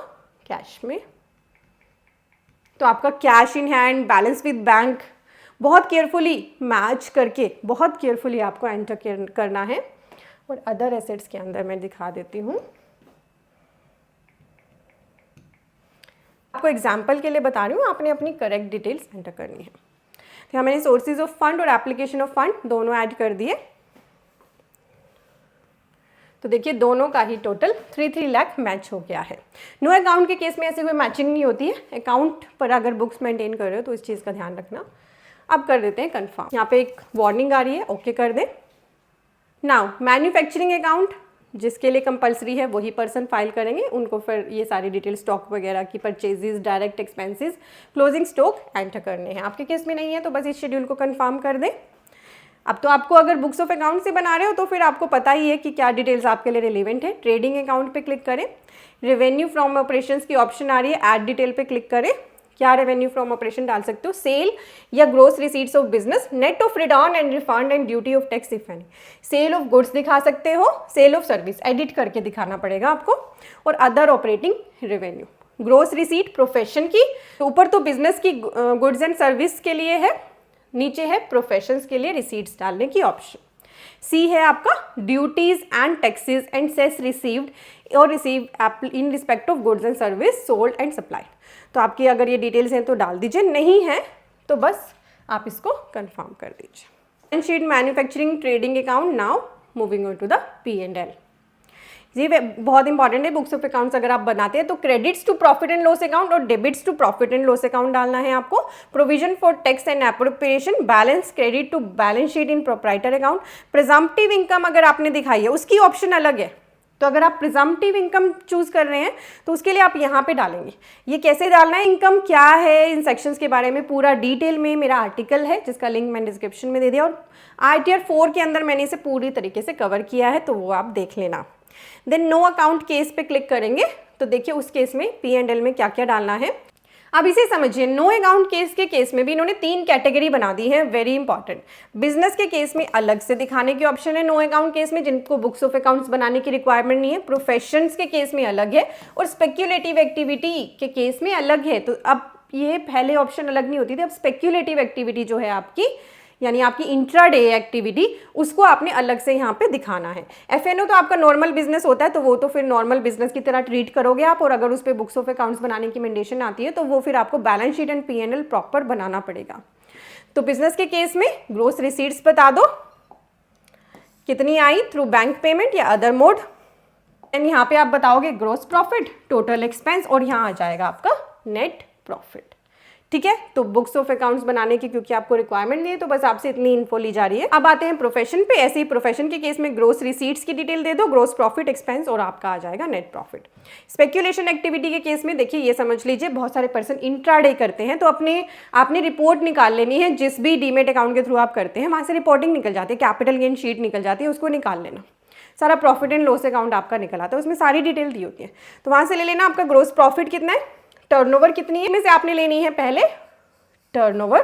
कैश में। तो आपका cash in hand, balance with bank बहुत केयरफुली मैच करके, बहुत केयरफुली आपको एंटर करना है। और अदर एसेट्स के अंदर मैं दिखा देती हूँ, आपको एग्जाम्पल के लिए बता रही हूँ, आपने अपनी करेक्ट डिटेल्स एंटर करनी है। तो यहाँ मैंने सोर्सेज ऑफ फंड और एप्लीकेशन ऑफ फंड दोनों ऐड कर दिए। तो देखिए दोनों का ही टोटल 3 लाख मैच हो गया है। नो अकाउंट के केस में ऐसे कोई मैचिंग नहीं होती है। अकाउंट पर अगर बुक्स मेंटेन कर रहे हो तो इस चीज़ का ध्यान रखना। अब कर देते हैं कंफर्म। यहाँ पे एक वार्निंग आ रही है, ओके कर दें। नाउ मैन्युफैक्चरिंग अकाउंट जिसके लिए कंपलसरी है वही पर्सन फाइल करेंगे, उनको फिर ये सारी डिटेल स्टॉक वगैरह की, purchases, direct expenses, closing stock enter करने हैं। आपके केस में नहीं है तो बस इस शेड्यूल को कंफर्म कर दें। अब तो आपको अगर बुक्स ऑफ अकाउंट से बना रहे हो तो फिर आपको पता ही है कि क्या डिटेल्स आपके लिए रिलेवेंट है। ट्रेडिंग अकाउंट पे क्लिक करें, रेवेन्यू फ्रॉम ऑपरेशंस की ऑप्शन आ रही है, ऐड डिटेल पे क्लिक करें। क्या रेवेन्यू फ्रॉम ऑपरेशन डाल सकते हो, सेल या gross receipts of business, net of return and refund and duty of tax if any. Sale of goods दिखा सकते हो, सेल ऑफ सर्विस एडिट करके दिखाना पड़ेगा आपको, और other operating revenue. Gross receipt profession की, ऊपर तो बिजनेस की गुड्स एंड सर्विस के लिए है, नीचे है प्रोफेशंस के लिए रिसीट्स डालने की ऑप्शन। सी है आपका duties and taxes and cess received और receive in respect of goods and service sold and supplied. तो आपकी अगर ये डिटेल्स हैं तो डाल दीजिए, नहीं है तो बस आप इसको कंफर्म कर दीजिए। Balance sheet manufacturing trading account, now moving on to the P&L। ये बहुत इंपॉर्टेंट है, बुक्स ऑफ अकाउंट्स अगर आप बनाते हैं तो credits to profit and loss account और debits to profit and loss account डालना है आपको। Provision for tax and appropriation, balance credit to balance sheet in proprietor account. Presumptive income अगर आपने दिखाई है उसकी ऑप्शन अलग है, तो अगर आप प्रिजम्पटिव इनकम चूज कर रहे हैं तो उसके लिए आप यहाँ पे डालेंगे। ये कैसे डालना है, इनकम क्या है, इन सेक्शंस के बारे में पूरा डिटेल में मेरा आर्टिकल है जिसका लिंक मैंने डिस्क्रिप्शन में दे दिया, और ITR 4 के अंदर मैंने इसे पूरी तरीके से कवर किया है, तो वो आप देख लेना। देन नो अकाउंट केस पे क्लिक करेंगे तो देखिए उस केस में P&L में क्या क्या डालना है। अब इसे समझिए, नो अकाउंट केस के केस में भी इन्होंने 3 कैटेगरी बना दी है, वेरी इंपॉर्टेंट। बिजनेस के केस में अलग से दिखाने की ऑप्शन है नो अकाउंट केस में, जिनको बुक्स ऑफ अकाउंट्स बनाने की रिक्वायरमेंट नहीं है। प्रोफेशंस के केस में अलग है और स्पेक्यूलेटिव एक्टिविटी के केस में अलग है। तो अब ये पहले ऑप्शन अलग नहीं होती थी, अब स्पेक्यूलेटिव एक्टिविटी जो है आपकी, यानी आपकी इंट्राडे एक्टिविटी, उसको आपने अलग से यहाँ पे दिखाना है। FNO तो आपका नॉर्मल बिजनेस होता है, तो वो तो फिर नॉर्मल बिजनेस की तरह ट्रीट करोगे आप, और अगर उस पर बुक्स ऑफ अकाउंट्स बनाने की मैंडेशन आती है तो वो फिर आपको balance sheet and P&L proper बनाना पड़ेगा। तो बिजनेस के केस में ग्रोस रिसीट्स बता दो कितनी आई थ्रू बैंक पेमेंट या अदर मोड, एंड यहाँ पे आप बताओगे ग्रोस प्रॉफिट, टोटल एक्सपेंस, और यहाँ आ जाएगा आपका नेट प्रॉफिट। ठीक है, तो बुक्स ऑफ अकाउंट्स बनाने की क्योंकि आपको रिक्वायरमेंट नहीं है तो बस आपसे इतनी इन्फो ली जा रही है। अब आते हैं प्रोफेशन पे। ऐसे ही प्रोफेशन के केस में ग्रोस रिसीट्स की डिटेल दे दो, ग्रोस प्रॉफिट, एक्सपेंस, और आपका आ जाएगा नेट प्रॉफिट। स्पेक्यूलेशन एक्टिविटी के केस में देखिए ये समझ लीजिए, बहुत सारे पर्सन इंट्राडे करते हैं, तो आपने रिपोर्ट निकाल लेनी है। जिस भी डीमेट अकाउंट के थ्रू आप करते हैं वहाँ से रिपोर्टिंग निकल जाती है, कैपिटल गेन शीट निकल जाती है, उसको निकाल लेना। सारा प्रॉफिट एंड लॉस अकाउंट आपका निकल आता है, उसमें सारी डिटेल दी होती है, तो वहाँ से ले लेना। आपका ग्रोस प्रॉफिट कितना है, टर्नओवर कितनी है, में से आपने लेनी है पहले टर्नओवर।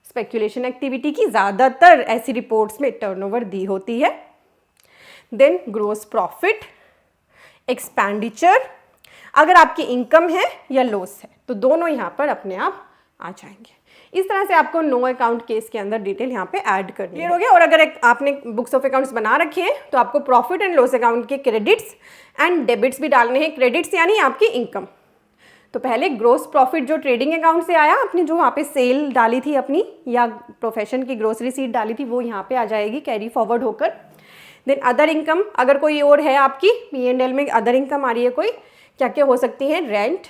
स्पेक्यूलेशन एक्टिविटी की ज़्यादातर ऐसी रिपोर्ट्स में टर्नओवर दी होती है। देन ग्रोस प्रॉफिट, एक्सपेंडिचर, अगर आपकी इनकम है या लॉस है तो दोनों यहाँ पर अपने आप आ जाएंगे। इस तरह से आपको नो अकाउंट केस के अंदर डिटेल यहाँ पे ऐड करनी है, हो गया। और अगर आपने बुक्स ऑफ अकाउंट्स बना रखे हैं तो आपको प्रॉफिट एंड लॉस अकाउंट के क्रेडिट्स एंड डेबिट्स भी डालने हैं। क्रेडिट्स यानी आपकी इनकम, तो पहले ग्रोस प्रॉफिट जो ट्रेडिंग अकाउंट से आया, अपनी जो वहाँ पे सेल डाली थी अपनी या प्रोफेशन की ग्रोस रिसीट डाली थी, वो यहाँ पे आ जाएगी कैरी फॉरवर्ड होकर। देन अदर इनकम, अगर कोई और है आपकी P&L में अदर इनकम आ रही है कोई, क्या क्या हो सकती है, rent,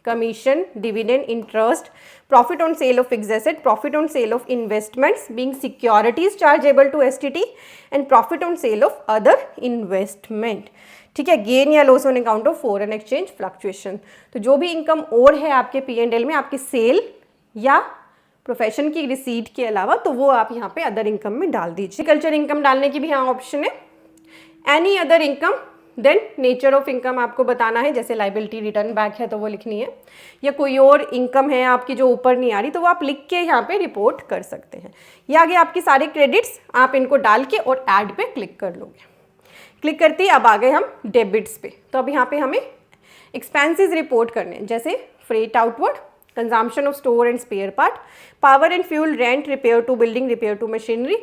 commission, dividend, interest, profit on sale of fixed asset, profit on sale of investments being securities chargeable to STT, and profit on sale of other investment. ठीक है, गेन या loss on account of foreign exchange fluctuation. तो जो भी income और है आपके P&L में, आपकी सेल या प्रोफेशन की रिसीट के अलावा, तो वो आप यहाँ पे अदर इनकम में डाल दीजिए। कल्चर इनकम डालने की भी यहाँ ऑप्शन है। Any other income, then nature of income आपको बताना है, जैसे लाइबिलिटी रिटर्न बैक है तो वो लिखनी है, या कोई और इनकम है आपकी जो ऊपर नहीं आ रही तो वो आप लिख के यहाँ पे रिपोर्ट कर सकते हैं। ये आगे आपकी सारे क्रेडिट्स, आप इनको डाल के और ऐड पे क्लिक कर लोगे। क्लिक करते ही अब आ गए हम डेबिट्स पे। तो अब यहाँ पे हमें एक्सपेंसेस रिपोर्ट करने हैं, जैसे freight outward, consumption of store and spare part, power and fuel, rent, repair to building, repair to machinery,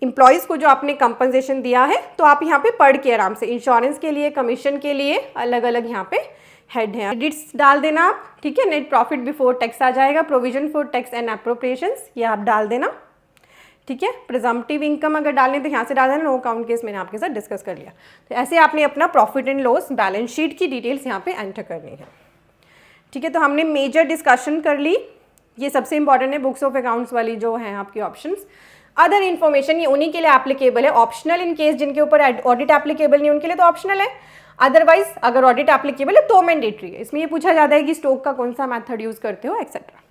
employees को जो आपने कंपनसेशन दिया है, तो आप यहाँ पे पढ़ के आराम से, इंश्योरेंस के लिए, कमीशन के लिए अलग अलग यहाँ पे हेड है, क्रेडिट्स डाल देना आप। ठीक है, नेट प्रॉफिट बिफोर टैक्स आ जाएगा, provision for tax and appropriations, ये आप डाल देना। ठीक है, प्रिजम्पटिव इनकम अगर डालने तो यहाँ से डाल देना, नो अकाउंट केस मैंने आपके साथ डिस्कस कर लिया। तो ऐसे आपने अपना profit and loss balance sheet की डिटेल्स यहाँ पे एंटर करनी है। ठीक है, तो हमने मेजर डिस्कशन कर ली, ये सबसे इंपॉर्टेंट है बुक्स ऑफ अकाउंट्स वाली जो हैं आपकी ऑप्शंस। अदर इन्फॉर्मेशन ये उन्हीं के लिए एप्लीकेबल है, ऑप्शनल इन केस जिनके ऊपर ऑडिट एप्लीकेबल नहीं उनके लिए तो ऑप्शनल है, अदरवाइज अगर ऑडिट एप्लीकेबल है तो मैंडेटरी है। इसमें ये पूछा जाता है कि स्टॉक का कौन सा मेथड यूज़ करते हो एक्सेट्रा।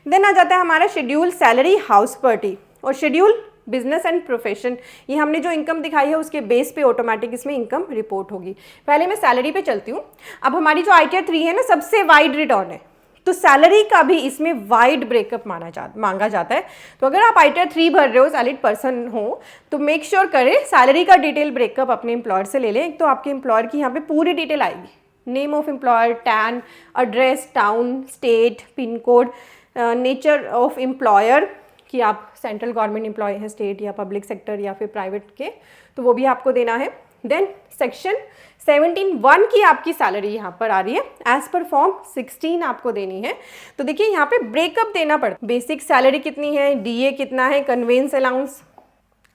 देन आ जाता है हमारा शेड्यूल सैलरी हाउस पर्टी और शेड्यूल बिजनेस एंड प्रोफेशन। ये हमने जो इनकम दिखाई है उसके बेस पे ऑटोमेटिक इसमें इनकम रिपोर्ट होगी। पहले मैं सैलरी पे चलती हूँ। अब हमारी जो ITR 3 है ना, सबसे वाइड रिटर्न है, तो सैलरी का भी इसमें वाइड ब्रेकअप मांगा जाता है। तो अगर आप ITR 3 भर रहे हो, सैलरीड पर्सन हो, तो मेक श्योर करें सैलरी का डिटेल ब्रेकअप अपने एम्प्लॉयर से ले लें। एक तो आपके एम्प्लॉयर की यहाँ पे पूरी डिटेल आएगी, name of employer, tan, address, town, state, pin code, nature of employer कि आप सेंट्रल गवर्नमेंट एम्प्लॉय हैं, स्टेट या पब्लिक सेक्टर या फिर प्राइवेट के, तो वो भी आपको देना है। देन सेक्शन 17(1) की आपकी सैलरी यहाँ पर आ रही है, एज पर फॉर्म 16 आपको देनी है। तो देखिए यहाँ पे ब्रेकअप देना पड़ता है, बेसिक सैलरी कितनी है, डीए कितना है, convince allowance,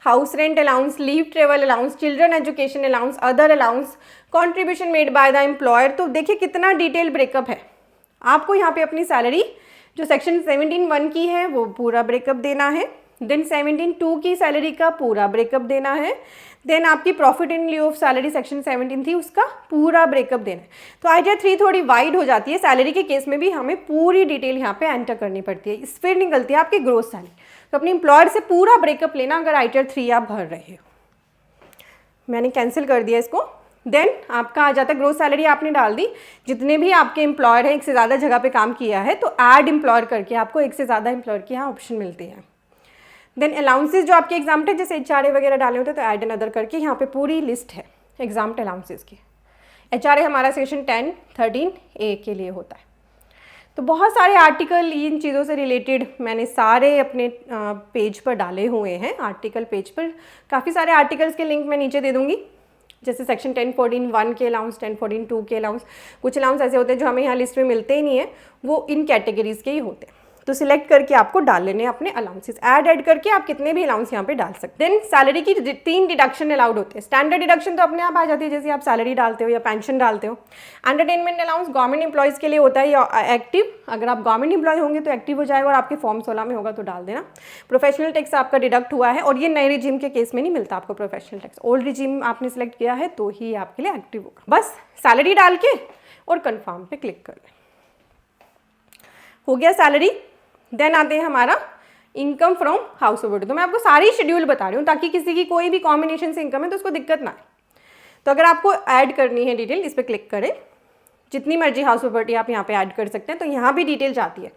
house rent allowance, leave travel allowance, children education allowance, other allowance, contribution made by the employer. तो देखिए कितना डिटेल ब्रेकअप है। आपको यहाँ पे अपनी सैलरी जो सेक्शन 17(1) की है वो पूरा ब्रेकअप देना है। देन 17(2) की सैलरी का पूरा ब्रेकअप देना है। देन आपकी profit in लिeu of salary section 17 थी, उसका पूरा ब्रेकअप देना है। तो आइडिया 3 थोड़ी वाइड हो जाती है, सैलरी के केस में भी हमें पूरी डिटेल यहाँ पे एंटर करनी पड़ती है, फिर निकलती है आपकी ग्रोथ सैलरी। तो अपने एम्प्लॉयर से पूरा ब्रेकअप लेना अगर आइडिया 3 आप भर रहे हो। मैंने कैंसिल कर दिया इसको। देन आपका आ जाता है ग्रोथ सैलरी आपने डाल दी, जितने भी आपके एम्प्लॉयर हैं, एक से ज़्यादा जगह पे काम किया है तो ऐड एम्प्लॉयर करके आपको एक से ज़्यादा एम्प्लॉयर की यहाँ ऑप्शन मिलती है। देन अलाउंसेज जो आपके एग्जाम्प्ट है, जैसे HRA वगैरह डाले होते हैं तो ऐड एंड अदर करके यहाँ पे पूरी लिस्ट है एग्जाम्प्ट अलाउंसेज की। HRA हमारा सेक्शन 10, 13A के लिए होता है। तो बहुत सारे आर्टिकल इन चीज़ों से रिलेटेड मैंने सारे अपने पेज पर डाले हुए हैं, आर्टिकल पेज पर काफ़ी सारे आर्टिकल्स के लिंक मैं नीचे दे दूँगी। जैसे सेक्शन 10(14)(1) के अलाउंस, 10(14)(2) के अलाउंस, कुछ अलाउंस ऐसे होते हैं जो हमें यहाँ लिस्ट में मिलते ही नहीं है, वो इन कैटेगरीज के ही होते हैं। तो सिलेक्ट करके आपको डाल लेने अपने अलाउंसेस, ऐड करके आप कितने भी अलाउंस यहाँ पे डाल सकते हैं। देन सैलरी की 3 डिडक्शन अलाउड होते हैं। स्टैंडर्ड डिडक्शन तो अपने आप आ जाती है, जैसे आप सैलरी डालते हो या पेंशन डालते हो। एंटरटेनमेंट अलाउंस गवर्नमेंट एम्प्लॉयज़ के लिए होता है या एक्टिव, अगर आप गवर्नमेंट एम्प्लॉय होंगे तो एक्टिव हो जाएगा और आपके फॉर्म 16 में होगा तो डाल देना। प्रोफेशनल टैक्स आपका डिडक्ट हुआ है और ये नए रिजीम के केस में नहीं मिलता आपको प्रोफेशनल टैक्स, ओल्ड रिजीम आपने सेलेक्ट किया है तो ही आपके लिए एक्टिव होगा। बस सैलरी डाल के और कन्फर्म पे क्लिक कर लें, हो गया सैलरी। देन आते हैं हमारा इनकम फ्रॉम हाउस होल्ड। तो मैं आपको सारी शेड्यूल बता रही हूँ ताकि किसी की कोई भी कॉम्बिनेशन से इनकम है तो उसको दिक्कत ना आए। तो अगर आपको ऐड करनी है डिटेल, इस पर क्लिक करें, जितनी मर्जी हाउस प्रॉपर्टी आप यहाँ पे ऐड कर सकते हैं। तो यहाँ भी डिटेल जाती है।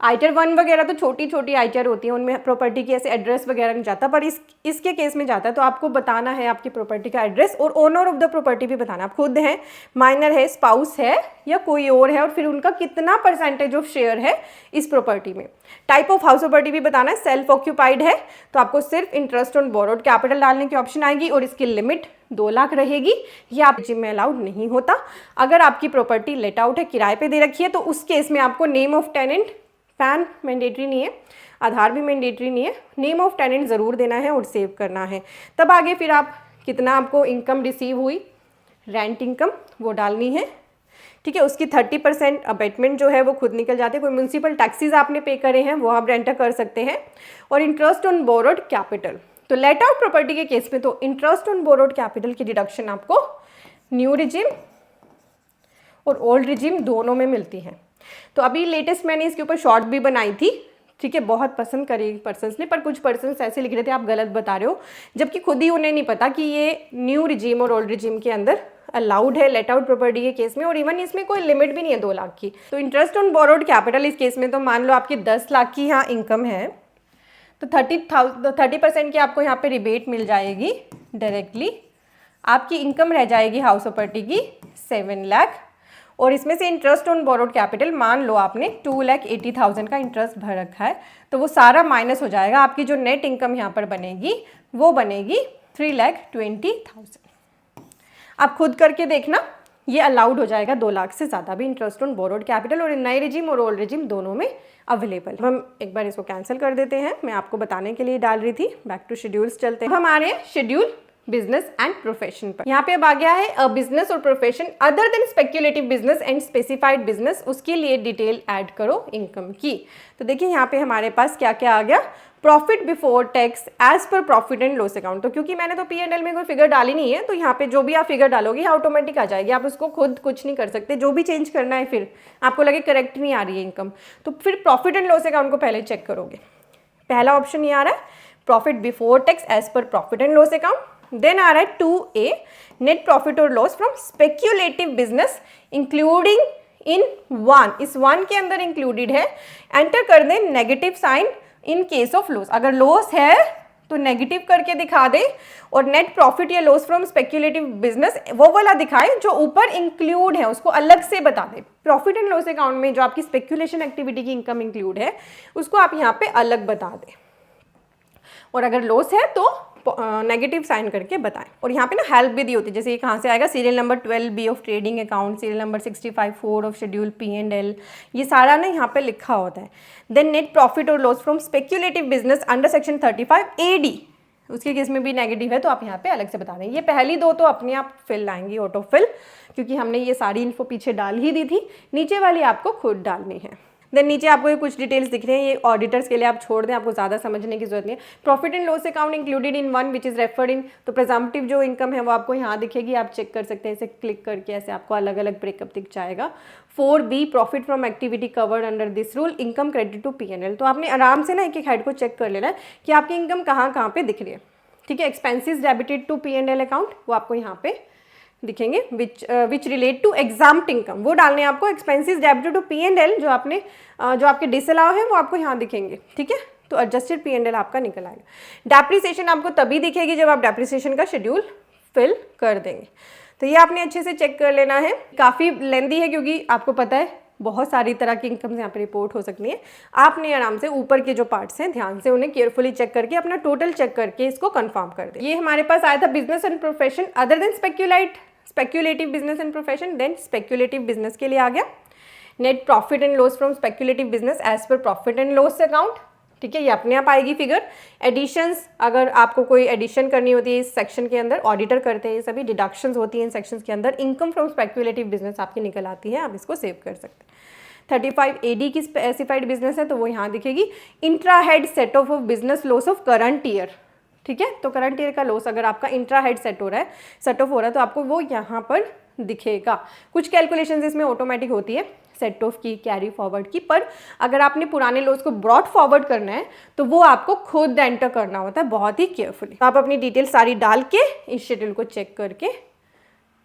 आइटर 1 वगैरह तो छोटी छोटी आइटर होती है, उनमें प्रॉपर्टी की ऐसे एड्रेस वगैरह नहीं जाता, पर इसके केस में जाता है। तो आपको बताना है आपकी प्रॉपर्टी का एड्रेस और ओनर ऑफ द प्रॉपर्टी भी बताना, आप खुद हैं, माइनर है, स्पाउस है या कोई और है, और फिर उनका कितना परसेंटेज ऑफ शेयर है इस प्रॉपर्टी में। टाइप ऑफ हाउस प्रॉपर्टी भी बताना है, सेल्फ ऑक्यूपाइड है तो आपको सिर्फ इंटरेस्ट ऑन बोरोड कैपिटल डालने की ऑप्शन आएगी और इसकी लिमिट 2 लाख रहेगी। ये आप जिम में अलाउड नहीं होता। अगर आपकी प्रॉपर्टी लेट आउट है, किराए पे दे रखी है, तो उस केस में आपको name of tenant, PAN mandatory नहीं है, आधार भी मैंडेटरी नहीं है, नेम ऑफ टेनेंट ज़रूर देना है और सेव करना है। तब आगे फिर आप कितना आपको इनकम रिसीव हुई, रेंट इनकम, वो डालनी है, ठीक है। उसकी 30% अबेटमेंट जो है वो खुद निकल जाते हैं। कोई म्यूनसिपल टैक्सीज आपने पे करे हैं वो आप रेंटर कर सकते हैं। और इंटरेस्ट ऑन बोरोड कैपिटल, तो लेट आउट प्रॉपर्टी के केस में तो इंटरेस्ट ऑन बोरोड कैपिटल की डिडक्शन आपको न्यू रिजिम और ओल्ड रिजिम दोनों में मिलती है। तो अभी लेटेस्ट मैंने इसके ऊपर शॉर्ट भी बनाई थी, ठीक है, बहुत पसंद करी पर्सन्स ने, पर कुछ पर्सन्स ऐसे लिख रहे थे आप गलत बता रहे हो, जबकि खुद ही उन्हें नहीं पता कि ये न्यू रिजीम और ओल्ड रिजीम के अंदर अलाउड है लेट आउट प्रॉपर्टी के केस में, और इवन इसमें कोई लिमिट भी नहीं है 2 लाख की। तो इंटरेस्ट ऑन बोरोड कैपिटल इस केस में तो मान लो आपकी 10 लाख की यहाँ इनकम है तो 30% की आपको यहाँ पे रिबेट मिल जाएगी डायरेक्टली। आपकी इनकम रह जाएगी हाउस प्रॉपर्टी की 7 लाख, और इसमें से इंटरेस्ट ऑन बोरोड कैपिटल मान लो आपने 2,80,000 का इंटरेस्ट भर रखा है तो वो सारा माइनस हो जाएगा। आपकी जो नेट इनकम यहाँ पर बनेगी वो बनेगी 3,20,000। आप खुद करके देखना, ये अलाउड हो जाएगा 2 लाख से ज़्यादा भी इंटरेस्ट ऑन बोरोड कैपिटल, और नए रिजिम और ओल्ड रिजिम दोनों में अवेलेबल। हम एक बार इसको कैंसिल कर देते हैं, मैं आपको बताने के लिए डाल रही थी। बैक टू शेड्यूल्स चलते हैं। हमारे शेड्यूल बिजनेस एंड प्रोफेशन पर यहाँ पे अब आ गया है बिजनेस और profession other than speculative business and specified business, उसके लिए डिटेल ऐड करो इनकम की। तो देखिए यहाँ पे हमारे पास क्या क्या आ गया, profit before tax as per profit and loss account. तो क्योंकि मैंने तो P&L में कोई फिगर डाली नहीं है तो यहाँ पे जो भी आप फिगर डालोगे ऑटोमेटिक आ जाएगी, आप उसको खुद कुछ नहीं कर सकते। जो भी चेंज करना है फिर आपको लगे करेक्ट नहीं आ रही है इनकम, तो फिर प्रॉफिट एंड लॉस अकाउंट को पहले चेक करोगे। पहला ऑप्शन ये आ रहा है profit before tax as per profit and loss account. Then आ रहा है 2A नेट प्रॉफिट और loss from speculative business including in 1, इस 1 के अंदर इंक्लूडेड है। एंटर कर दें negative sign in case of loss, अगर लॉस है तो नेगेटिव करके दिखा दे, और नेट प्रॉफिट या लॉस फ्रॉम स्पेक्यूलेटिव बिजनेस वो वाला दिखाए जो ऊपर इंक्लूड है, उसको अलग से बता दे। प्रॉफिट एंड लॉस अकाउंट में जो आपकी स्पेक्यूलेशन एक्टिविटी की इनकम इंक्लूड है उसको आप यहाँ पे अलग बता दें, और अगर लॉस है तो नेगेटिव साइन करके बताएं। और यहाँ पे ना हेल्प भी दी होती है, जैसे ये कहाँ से आएगा, serial number 12B of trading account, serial number 65(4) of schedule P&L, ये सारा ना यहाँ पे लिखा होता है। देन नेट प्रॉफिट और loss from speculative business under section 35AD, उसके केस में भी नेगेटिव है तो आप यहाँ पे अलग से बता दें। ये पहली दो तो अपने आप फिल आएंगी, ऑटो फिल, क्योंकि हमने ये सारी इन्फो पीछे डाल ही दी थी, नीचे वाली आपको खुद डालनी है। देन नीचे आपको ये कुछ डिटेल्स दिख रहे हैं, ये ऑडिटर्स के लिए आप छोड़ दें, आपको ज़्यादा समझने की जरूरत नहीं है। Profit and loss account included in one which is referred in, तो प्रेजम्पटिव जो इनकम है वो आपको यहाँ दिखेगी, आप चेक कर सकते हैं, इसे क्लिक करके ऐसे आपको अलग अलग ब्रेकअप दिख जाएगा। 4B profit from activity covered under this rule, income credit to P&L। तो आपने आराम से ना एक एक हेड को चेक कर लेना है कि आपकी इनकम कहाँ कहाँ पे दिख रही है, ठीक है। Expenses debited to P&L account वो आपको यहाँ पे दिखेंगे, which relate to exempt income, वो डालने हैं आपको। एक्सपेंसिस डेबिटेड टू P&L जो आपने जो आपके डिसअलाउ है वो आपको यहाँ दिखेंगे, ठीक है। तो एडजस्टेड P&L आपका निकल आएगा। डेप्रिसिएशन आपको तभी दिखेगी जब आप डेप्रिसिएशन का शेड्यूल फिल कर देंगे। तो ये आपने अच्छे से चेक कर लेना है। काफ़ी लेंदी है क्योंकि आपको पता है बहुत सारी तरह की इनकम यहाँ पे रिपोर्ट हो सकती है। आपने आराम से ऊपर के जो पार्ट्स हैं ध्यान से उन्हें केयरफुली चेक करके अपना टोटल चेक करके इसको कंफर्म कर दे। ये हमारे पास आया था business and profession other than speculative business and profession. Then speculative business के लिए आ गया net profit and loss from speculative business as per profit and loss account, ठीक है। ये अपने आप आएगी फिगर। एडिशंस, अगर आपको कोई एडिशन करनी होती है इस सेक्शन के अंदर, ऑडिटर करते हैं, ये सभी डिडक्शंस होती हैं इन सेक्शंस के अंदर। इनकम फ्रॉम स्पेक्यूलेटिव बिजनेस आपकी निकल आती है, आप इसको सेव कर सकते हैं। 35AD की स्पेसिफाइड बिजनेस है तो वो यहाँ दिखेगी। Intra head set of business loss of current year, ठीक है। तो करंट ईयर का लॉस अगर आपका इंट्रा हेड सेट ऑफ हो रहा है तो आपको वो यहाँ पर दिखेगा। कुछ कैलकुलेशंस इसमें ऑटोमेटिक होती है सेट ऑफ की, कैरी फॉरवर्ड की, पर अगर आपने पुराने लॉस को ब्रॉड फॉरवर्ड करना है तो वो आपको खुद एंटर करना होता है बहुत ही केयरफुली। तो आप अपनी डिटेल सारी डाल के इस शेड्यूल को चेक करके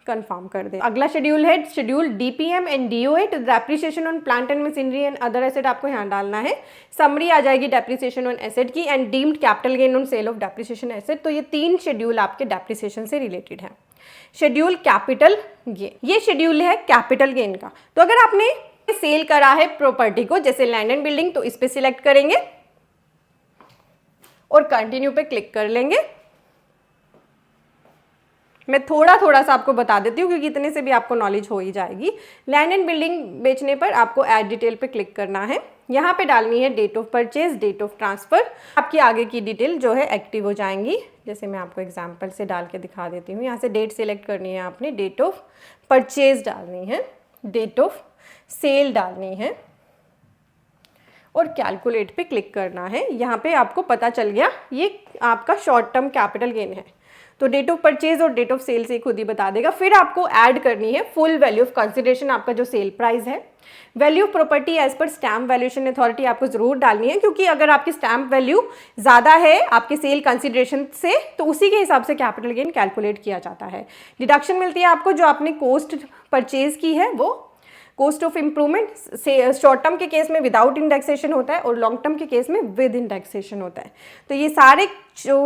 कंफर्म कर दे। अगला शेड्यूल है schedule DPM and DOA to depreciation on plant and machinery and other asset, आपको यहाँ डालना है। समरी आ जाएगी डेप्रिसिएशन ऑन एसेट की and deemed capital gain on sale of depreciation asset. तो ये तीन शेड्यूल आपके डेप्रिसिएशन से रिलेटेड है। शेड्यूल कैपिटल गेन, ये शेड्यूल है कैपिटल गेन का। तो अगर आपने सेल करा है प्रॉपर्टी को, जैसे लैंड एंड बिल्डिंग, तो इस पे सिलेक्ट करेंगे और कंटिन्यू पे क्लिक कर लेंगे। मैं थोड़ा थोड़ा सा आपको बता देती हूँ क्योंकि इतने से भी आपको नॉलेज हो ही जाएगी। लैंड एंड बिल्डिंग बेचने पर आपको ऐड डिटेल पे क्लिक करना है। यहाँ पे डालनी है date of purchase, date of transfer, आपकी आगे की डिटेल जो है एक्टिव हो जाएंगी। जैसे मैं आपको एग्जांपल से डाल के दिखा देती हूँ। यहाँ से डेट सिलेक्ट करनी है आपने, डेट ऑफ परचेज डालनी है, डेट ऑफ सेल डालनी है और कैलकुलेट पे क्लिक करना है। यहाँ पे आपको पता चल गया ये आपका शॉर्ट टर्म कैपिटल गेन है, तो डेट ऑफ परचेज और डेट ऑफ सेल से खुद ही बता देगा। फिर आपको ऐड करनी है फुल वैल्यू ऑफ कंसिडरेशन, आपका जो सेल प्राइस है। Value of property as per stamp valuation authority आपको जरूर डालनी है, क्योंकि अगर आपकी स्टैम्प वैल्यू ज़्यादा है आपके सेल कंसिडरेशन से तो उसी के हिसाब से कैपिटल गेन कैलकुलेट किया जाता है। डिडक्शन मिलती है आपको जो आपने कॉस्ट परचेज की है, वो कॉस्ट ऑफ इम्प्रूवमेंट से शॉर्ट टर्म के केस में विदाउट इंडेक्सेशन होता है और लॉन्ग टर्म के केस में विद इंडेक्सेशन होता है। तो ये सारे जो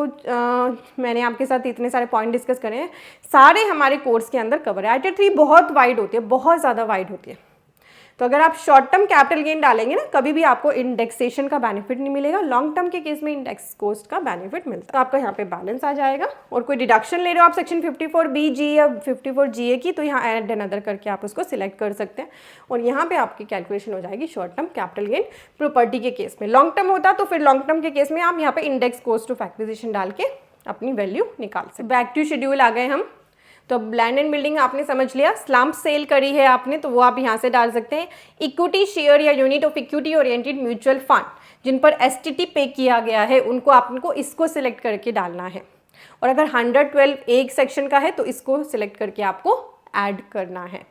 मैंने आपके साथ इतने सारे पॉइंट डिस्कस करे हैं, सारे हमारे कोर्स के अंदर कवर है। ITR 3 बहुत वाइड होती है, बहुत ज़्यादा वाइड होती है। तो अगर आप शॉर्ट टर्म कैपिटल गेन डालेंगे ना, कभी भी आपको इंडेक्सेशन का बेनिफिट नहीं मिलेगा। लॉन्ग टर्म के केस में इंडेक्स कॉस्ट का बेनिफिट मिलता है। तो आपका यहाँ पे बैलेंस आ जाएगा। और कोई डिडक्शन ले रहे हो आप सेक्शन 54BG या 54GA की, तो यहाँ ऐड अनदर करके आप उसको सिलेक्ट कर सकते हैं और यहाँ पे आपकी कैलकुलेशन हो जाएगी short term capital gain property के केस में। लॉन्ग टर्म होता तो फिर लॉन्ग टर्म के केस में आप यहाँ पे इंडेक्स कॉस्ट ऑफ एक्विजिशन डाल के अपनी वैल्यू निकाल सकते। बैक टू शेड्यूल आ गए हम। तो लैंड एंड बिल्डिंग आपने समझ लिया, स्लम्प सेल करी है आपने तो वो आप यहाँ से डाल सकते हैं। इक्विटी शेयर या unit of equity oriented mutual fund जिन पर STT पे किया गया है उनको आपको इसको सिलेक्ट करके डालना है। और अगर 112 एक सेक्शन का है तो इसको सिलेक्ट करके आपको ऐड करना है,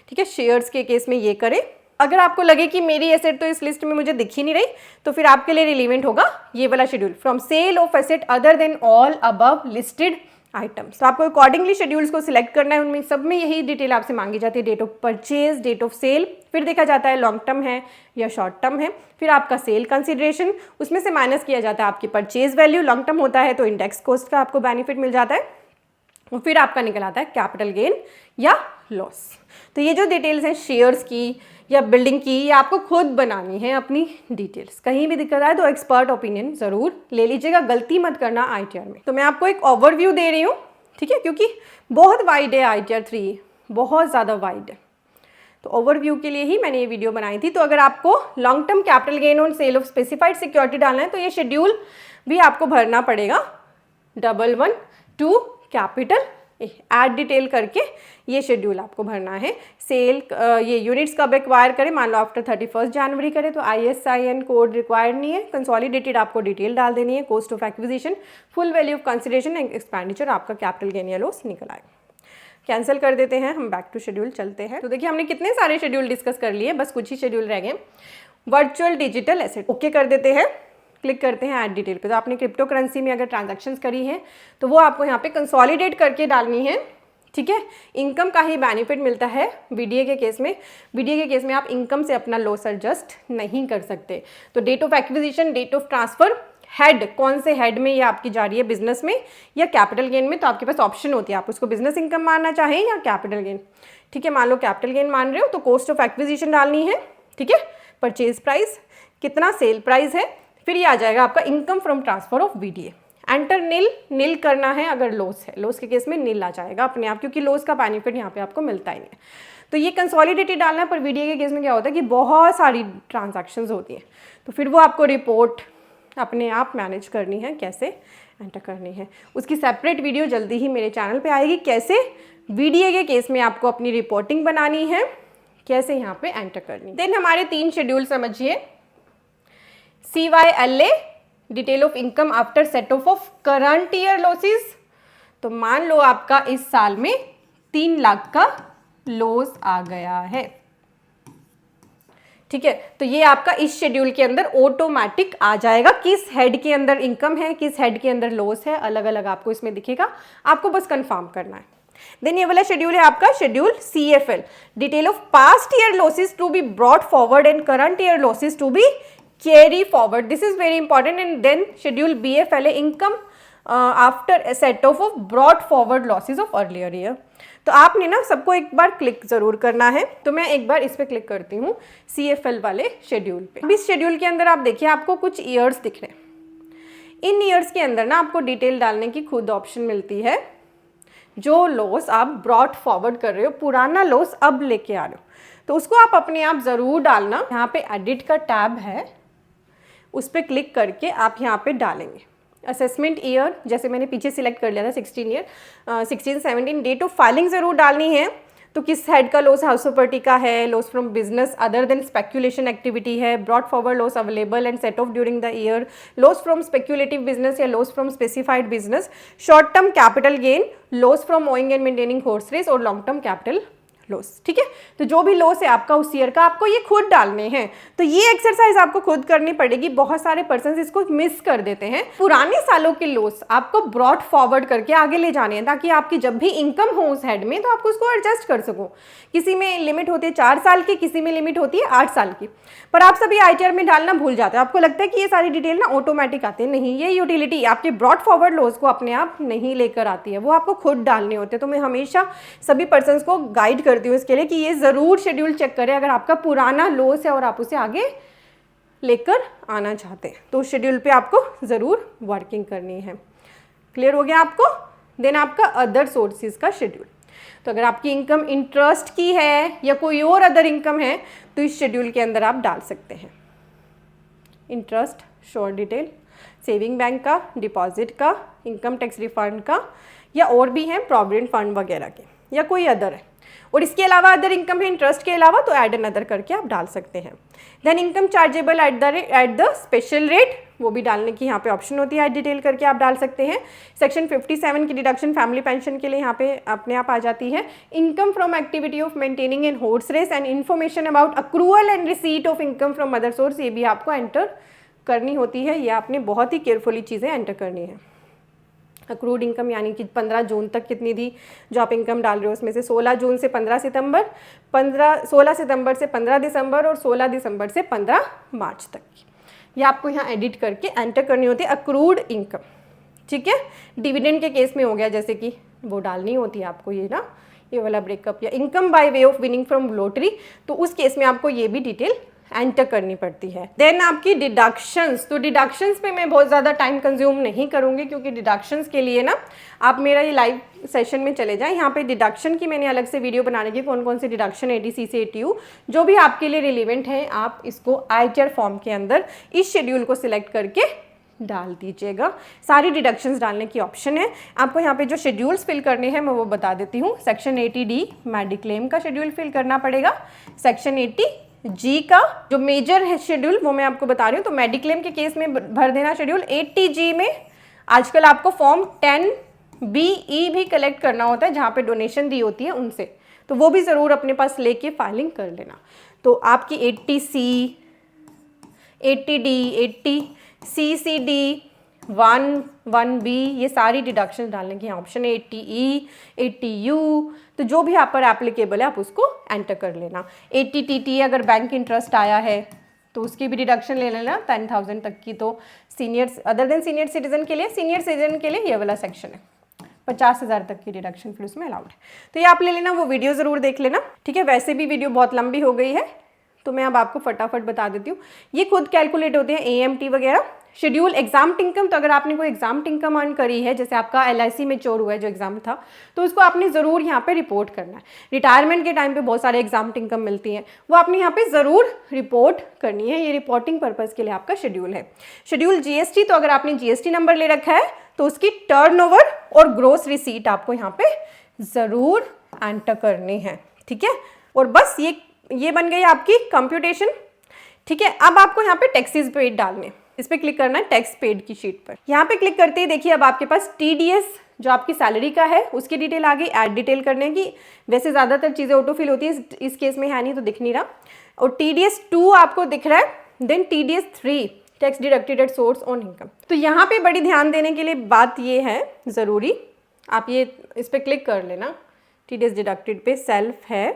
ठीक है। शेयर्स के केस में ये करें। अगर आपको लगे कि मेरी एसेट तो इस लिस्ट में मुझे दिख ही नहीं रही, तो फिर आपके लिए रिलेवेंट होगा ये वाला schedule, from sale of asset other than all above listed items. तो आपको अकॉर्डिंगली शेड्यूल्स को सिलेक्ट करना है, उनमें सब में यही डिटेल आपसे मांगी जाती है, date of purchase, date of sale, फिर देखा जाता है लॉन्ग टर्म है या शॉर्ट टर्म है, फिर आपका सेल कंसिडरेशन, उसमें से माइनस किया जाता है आपकी परचेज वैल्यू, लॉन्ग टर्म होता है तो इंडेक्स कॉस्ट का आपको बेनिफिट मिल जाता है, और फिर आपका निकल आता है कैपिटल गेन या लॉस। तो ये जो डिटेल्स हैं शेयर्स की या बिल्डिंग की, ये आपको खुद बनानी है अपनी डिटेल्स। कहीं भी दिक्कत आए तो एक्सपर्ट ओपिनियन ज़रूर ले लीजिएगा, गलती मत करना ITR में। तो मैं आपको एक ओवरव्यू दे रही हूँ, ठीक है, क्योंकि बहुत वाइड है ITR 3, बहुत ज़्यादा वाइड है, तो ओवरव्यू के लिए ही मैंने ये वीडियो बनाई थी। तो अगर आपको long term capital gain on sale of specified security डालना है तो ये शेड्यूल भी आपको भरना पड़ेगा, 112 कैपिटल ऐड डिटेल करके ये शेड्यूल आपको भरना है। सेल ये यूनिट्स कब एक्वायर करें, मान लो आफ्टर 31 जनवरी करें तो ISIN कोड रिक्वायर्ड नहीं है, कंसोलिडेटेड आपको डिटेल डाल देनी है, cost of acquisition, full value of consideration and expenditure, आपका कैपिटल गेन या लॉस निकल आएगा। कैंसिल कर देते हैं, हम बैक टू शेड्यूल चलते हैं। तो देखिए हमने कितने सारे शेड्यूल डिस्कस कर लिए, बस कुछ ही शेड्यूल रह गए। वर्चुअल डिजिटल एसेट ओके कर देते हैं, क्लिक करते हैं ऐड डिटेल पे। तो आपने क्रिप्टो करेंसी में अगर ट्रांजैक्शंस करी हैं तो वो आपको यहाँ पे कंसोलिडेट करके डालनी है, ठीक है। इनकम का ही बेनिफिट मिलता है VDA के केस में। VDA के केस में आप इनकम से अपना लॉस एडजस्ट नहीं कर सकते। तो date of acquisition, date of transfer, head, कौन से हेड में ये आपकी जा रही है, बिजनेस में या कैपिटल गेन में, तो आपके पास ऑप्शन होती है, आप उसको बिजनेस इनकम मानना चाहें या कैपिटल गेन, ठीक है। मान लो कैपिटल गेन मान रहे हो तो कॉस्ट ऑफ एक्विजिशन डालनी है, ठीक है, परचेज प्राइस कितना, सेल प्राइस है, फिर ये आ जाएगा आपका income from transfer of VDA। Enter nil करना है, अगर लॉस है, लॉस के केस में नील आ जाएगा अपने आप, क्योंकि लॉस का बेनिफिट यहाँ पे आपको मिलता ही नहीं है। तो ये कंसोलिडेटेड डालना है, पर VDA के केस में क्या होता है कि बहुत सारी ट्रांजैक्शंस होती हैं, तो फिर वो आपको रिपोर्ट अपने आप मैनेज करनी है, कैसे एंटर करनी है। उसकी सेपरेट वीडियो जल्दी ही मेरे चैनल पे आएगी, कैसे VDA के केस में आपको अपनी रिपोर्टिंग बनानी है, कैसे यहाँ पे एंटर करनी। देन हमारे 3 शेड्यूल समझिए। CYLA, detail of income after set of current year losses. तो मान लो आपका इस साल में 3 लाख का लॉस आ गया है, ठीक है। तो ये आपका इस शेड्यूल के अंदर ऑटोमेटिक आ जाएगा, किस हेड के अंदर इनकम है, किस हेड के अंदर लॉस है, अलग अलग आपको इसमें दिखेगा, आपको बस कंफर्म करना है। देन ये वाला शेड्यूल है आपका schedule CFL, detail of past year losses to be brought forward and current year losses to be carry forward, this is very important. And then schedule BFLA, income after set off brought forward losses of earlier year. तो आपने ना सबको एक बार click जरूर करना है, तो मैं एक बार इस पे क्लिक करती हूँ CFL वाले शेड्यूल पे। अब इस शेड्यूल के अंदर आप देखिए आपको कुछ ईयर्स दिख रहे हैं, इन ईयर्स के अंदर ना आपको डिटेल डालने की खुद ऑप्शन मिलती है। जो लॉस आप ब्रॉट फॉरवर्ड कर रहे हो, पुराना लॉस अब लेके आ रहे हो, तो उसको आप अपने आप ज़रूर डालना। यहाँ पे एडिट का टैब है, उस पर क्लिक करके आप यहाँ पे डालेंगे असेसमेंट ईयर, जैसे मैंने पीछे सिलेक्ट कर लिया था 16-17। डेट ऑफ फाइलिंग ज़रूर डालनी है, तो किस हेड का लॉस, हाउस प्रॉपर्टी का है, loss from business other than speculation activity है, brought forward loss available and set off during the year, loss from speculative business या loss from specified business, short term capital gain, loss from owing and maintaining horse race और long term capital loss, ठीक है। तो जो भी loss है आपका उस ईयर का, आपको ये खुद डालने हैं। तो ये एक्सरसाइज आपको खुद करनी पड़ेगी, बहुत सारे पर्सन इसको मिस कर देते हैं। पुराने सालों के लॉस आपको ब्रॉट फॉरवर्ड करके आगे ले जाने हैं, ताकि आपकी जब भी इनकम हो उस हेड में तो आप उसको एडजस्ट कर सको। किसी में लिमिट होती है 4 साल की, किसी में लिमिट होती है 8 साल की, पर आप सभी ITR में डालना भूल जाते हैं। आपको लगता है कि ये सारी डिटेल ना ऑटोमेटिक आते हैं, नहीं, ये यूटिलिटी आपके ब्रॉट फॉरवर्ड लॉस को अपने आप नहीं लेकर आती है, वो आपको खुद डालने होते हैं। तो मैं हमेशा सभी पर्सन को गाइड करती हूँ इसके लिए कि ये ज़रूर शेड्यूल चेक करें, अगर आपका पुराना लॉस है और आप उसे आगे लेकर आना चाहते हैं तो उस शेड्यूल पे आपको ज़रूर वर्किंग करनी है। क्लियर हो गया आपको। देन आपका अदर सोर्सेज का शेड्यूल, तो अगर आपकी इनकम इंटरेस्ट की है या कोई और अदर इनकम है तो इस शेड्यूल के अंदर आप डाल सकते हैं। Interest, short detail, saving bank का, डिपॉजिट का, इनकम टैक्स रिफंड का, या और भी हैं प्रोविडेंट फंड वगैरह के, या कोई अदर है। और इसके अलावा अदर इनकम है इंटरेस्ट के अलावा, तो ऐड एन अदर करके आप डाल सकते हैं। Then income chargeable at the special rate, वो भी डालने की यहाँ पे ऑप्शन होती है, डिटेल करके आप डाल सकते हैं। सेक्शन 57 की डिडक्शन फैमिली पेंशन के लिए यहाँ पे अपने आप आ जाती है। Income from activity of maintaining an horse race and information about accrual and receipt of income from other source, ये भी आपको एंटर करनी होती है। ये आपने बहुत ही केयरफुली चीज़ें एंटर करनी है। अक्रूड इनकम यानी कि 15 जून तक कितनी थी जो आप इनकम डाल रहे हो, उसमें से 16 जून से 15 सितंबर, 16 सितंबर से 15 दिसंबर और 16 दिसंबर से 15 मार्च तक की। ये आपको यहाँ एडिट करके एंटर करनी होती है अक्रूड इनकम, ठीक है। डिविडेंड के केस में हो गया जैसे कि वो डालनी होती है आपको ये ना, ये वाला ब्रेकअप या income by way of winning from lottery, तो उस केस में आपको ये भी डिटेल एंटर करनी पड़ती है। देन आपकी डिडक्शंस, तो डिडक्शंस पे मैं बहुत ज़्यादा टाइम कंज्यूम नहीं करूँगी क्योंकि डिडक्शंस के लिए ना आप मेरा ये लाइव सेशन में चले जाएं। यहाँ पे डिडक्शन की मैंने अलग से वीडियो बनाने की, कौन कौन से डिडक्शन ATC से ATU जो भी आपके लिए रिलेवेंट है आप इसको ITR फॉर्म के अंदर इस शेड्यूल को सिलेक्ट करके डाल दीजिएगा। सारी डिडक्शंस डालने की ऑप्शन है। आपको यहाँ पे जो शेड्यूल्स फिल करने हैं मैं वो बता देती हूँ। सेक्शन 80D मेडिक्लेम का शेड्यूल फिल करना पड़ेगा। सेक्शन 80G का जो मेजर है शेड्यूल वो मैं आपको बता रही हूँ, तो मेडिक्लेम के केस में भर देना शेड्यूल। 80G में आजकल आपको फॉर्म 10BE भी कलेक्ट करना होता है जहाँ पे डोनेशन दी होती है उनसे, तो वो भी ज़रूर अपने पास लेके फाइलिंग कर लेना। तो आपकी 80C, 80D, 80CCD, 1B ये सारी डिडक्शन डालने की ऑप्शन है। 80E, 80U, तो जो भी आप पर एप्लीकेबल है आप उसको एंटर कर लेना। 80TT अगर बैंक इंटरेस्ट आया है तो उसकी भी डिडक्शन ले लेना 10,000 तक की। तो senior other than senior citizen के लिए, सीनियर सिटीजन के लिए ये वाला सेक्शन है, 50,000 तक की डिडक्शन फिर उसमें अलाउड है। तो ये आप ले लेना, वो वीडियो ज़रूर देख लेना, ठीक है। वैसे भी वीडियो बहुत लंबी हो गई है तो मैं अब आपको फटाफट बता देती हूँ। ये खुद कैलकुलेट होते हैं AMT वगैरह। शेड्यूल एग्जाम इनकम, तो अगर आपने कोई एग्जाम इनकम अर्न करी है, जैसे आपका LIC में चोर हुआ है जो एग्जाम था, तो उसको आपने ज़रूर यहाँ पे रिपोर्ट करना है। रिटायरमेंट के टाइम पे बहुत सारे एग्जाम इनकम मिलती हैं, वो आपने यहाँ पे ज़रूर रिपोर्ट करनी है। ये रिपोर्टिंग पर्पज़ के लिए आपका शेड्यूल है। शेड्यूल GST, तो अगर आपने GST नंबर ले रखा है तो उसकी टर्नओवर और ग्रोस रिसीट आपको यहाँ पे ज़रूर एंटर करनी है, ठीक है। और बस ये बन गई आपकी कंप्यूटेशन, ठीक है। अब आपको यहाँ पे टैक्सेस पेड डालने, इस पर क्लिक करना है टैक्स पेड की शीट पर। यहाँ पे क्लिक करते ही देखिए अब आपके पास TDS जो आपकी सैलरी का है उसकी डिटेल आ गई। ऐड डिटेल करने की, वैसे ज़्यादातर चीज़ें ऑटो फिल होती है, इस केस में है नहीं तो दिख नहीं रहा। और TDS 2 आपको दिख रहा है। Then TDS 3 tax deducted at source on income. तो यहाँ पे बड़ी ध्यान देने के लिए बात ये है ज़रूरी, आप ये इस पर क्लिक कर लेना। TDS डिडक्टेड पे सेल्फ है,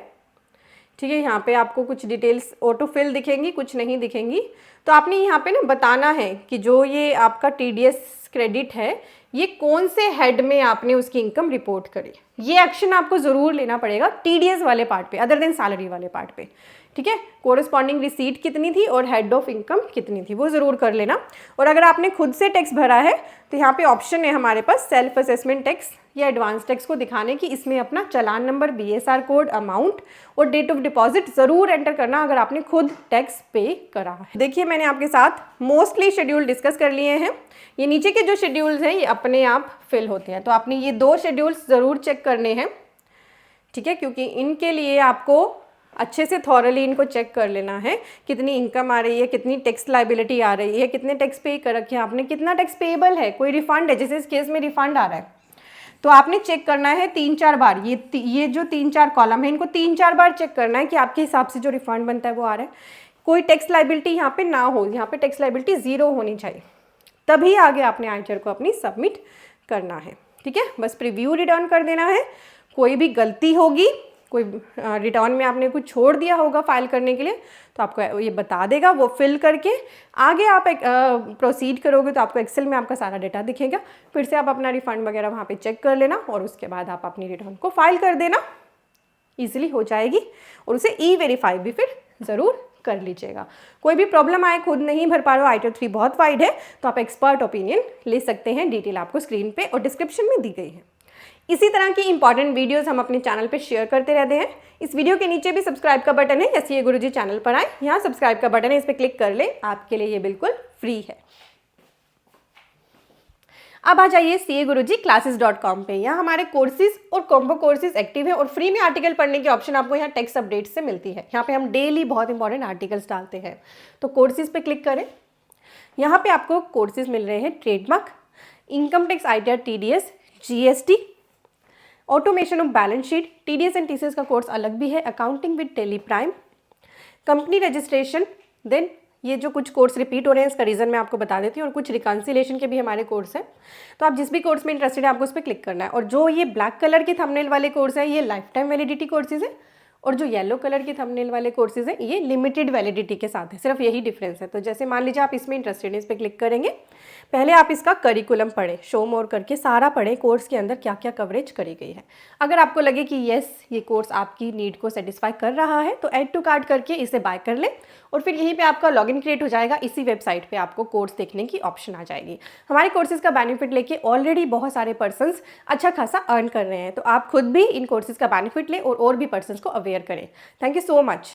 ठीक है। यहाँ पे आपको कुछ डिटेल्स ऑटो फिल दिखेंगी, कुछ नहीं दिखेंगी। तो आपने यहाँ पे ना बताना है कि जो ये आपका TDS क्रेडिट है ये कौन से हेड में आपने उसकी इनकम रिपोर्ट करी। ये एक्शन आपको ज़रूर लेना पड़ेगा TDS वाले पार्ट पे, अदर देन सैलरी वाले पार्ट पे, ठीक है। कोरस्पॉन्डिंग रिसीट कितनी थी और हेड ऑफ इनकम कितनी थी वो ज़रूर कर लेना। और अगर आपने खुद से टैक्स भरा है तो यहाँ पे ऑप्शन है हमारे पास सेल्फ असेसमेंट टैक्स या एडवांस टैक्स को दिखाने की। इसमें अपना चालान नंबर, BSR कोड, अमाउंट और डेट ऑफ डिपॉजिट ज़रूर एंटर करना अगर आपने खुद टैक्स पे करा है। देखिए मैंने आपके साथ मोस्टली शेड्यूल डिस्कस कर लिए हैं। ये नीचे के जो शेड्यूल्स हैं ये अपने आप फिल होते हैं, तो आपने ये 2 शेड्यूल्स ज़रूर चेक करने हैं, ठीक है, क्योंकि इनके लिए आपको अच्छे से थॉरली इनको चेक कर लेना है। कितनी इनकम आ रही है, कितनी टैक्स लाइबिलिटी आ रही है, कितने टैक्स पे कर रखे हैं आपने, कितना टैक्स पेएबल है, कोई रिफंड है, जैसे इस केस में रिफंड आ रहा है तो आपने चेक करना है 3-4 बार। ये जो 3-4 कॉलम है इनको 3-4 बार चेक करना है कि आपके हिसाब से जो रिफंड बनता है वो आ रहा है। कोई टैक्स लाइबिलिटी यहाँ पे ना हो, यहाँ पे टैक्स लाइबिलिटी 0 होनी चाहिए, तभी आगे आपने ITR को अपनी सबमिट करना है, ठीक है। बस प्रीव्यू रिटर्न कर देना है। कोई भी गलती होगी, कोई रिटर्न में आपने कुछ छोड़ दिया होगा फाइल करने के लिए तो आपको ये बता देगा, वो फिल करके आगे आप प्रोसीड करोगे तो आपको एक्सेल में आपका सारा डेटा दिखेगा। फिर से आप अपना रिफंड वगैरह वहाँ पे चेक कर लेना और उसके बाद आप अपनी रिटर्न को फाइल कर देना, ईजिली हो जाएगी। और उसे E-वेरीफाई भी फिर ज़रूर कर लीजिएगा। कोई भी प्रॉब्लम आए, खुद नहीं भर पा रहे हो, ITR 3 बहुत वाइड है तो आप एक्सपर्ट ओपिनियन ले सकते हैं। डिटेल आपको स्क्रीन पे और डिस्क्रिप्शन में दी गई है। इसी तरह की इंपॉर्टेंट वीडियोस हम अपने चैनल पे शेयर करते रहते हैं। इस वीडियो के नीचे भी सब्सक्राइब का बटन है, सीए गुरुजी चैनल पर आए, यहाँ सब्सक्राइब का बटन है, इस पर क्लिक कर ले, आपके लिए ये बिल्कुल फ्री है। अब आ जाइए CAGuruji-classes.com पे। यहाँ हमारे कोर्सेज और कॉम्बो कोर्सेज एक्टिव है और फ्री में आर्टिकल पढ़ने की ऑप्शन आपको यहाँ टेक्स्ट अपडेट से मिलती है। यहाँ पे हम डेली बहुत इंपॉर्टेंट आर्टिकल्स डालते हैं। तो कोर्सेज पे क्लिक करें, यहाँ पे आपको कोर्सेज मिल रहे हैं trademark, income tax ITR TDS, GST, automation of balance sheet, TDS and TCS का कोर्स अलग भी है, accounting with Tally Prime, company registration, then ये जो कुछ कोर्स रिपीट हो रहे हैं इसका रीज़न मैं आपको बता देती हूँ, और कुछ रिकन्सिलेशन के भी हमारे कोर्स हैं। तो आप जिस भी कोर्स में इंटरेस्टेड है आपको उस पर क्लिक करना है। और जो ये ब्लैक कलर के थंबनेल वाले कोर्स हैं ये लाइफ टाइम वैलिडिटी कोर्सेज है, और जो येलो कलर के थंबनेल वाले कोर्सेज हैं ये लिमिटेड वैलिडिटी के साथ है, सिर्फ यही डिफरेंस है। तो जैसे मान लीजिए आप इसमें इंटरेस्टेड हैं, इस पर क्लिक करेंगे, पहले आप इसका करिकुलम पढ़ें, शो मोर करके सारा पढ़ें कोर्स के अंदर क्या क्या कवरेज करी गई है। अगर आपको लगे कि येस ये कोर्स आपकी नीड को सेटिस्फाई कर रहा है तो ऐड टू कार्ट करके इसे बाय कर लें, और फिर यहीं पे आपका लॉगिन क्रिएट हो जाएगा। इसी वेबसाइट पे आपको कोर्स देखने की ऑप्शन आ जाएगी। हमारे कोर्सेज का बेनिफिट लेके ऑलरेडी बहुत सारे पर्सन्स अच्छा खासा अर्न कर रहे हैं, तो आप खुद भी इन कोर्सेज का बेनिफिट लें और भी पर्सन्स को अवेयर करें। Thank you so much.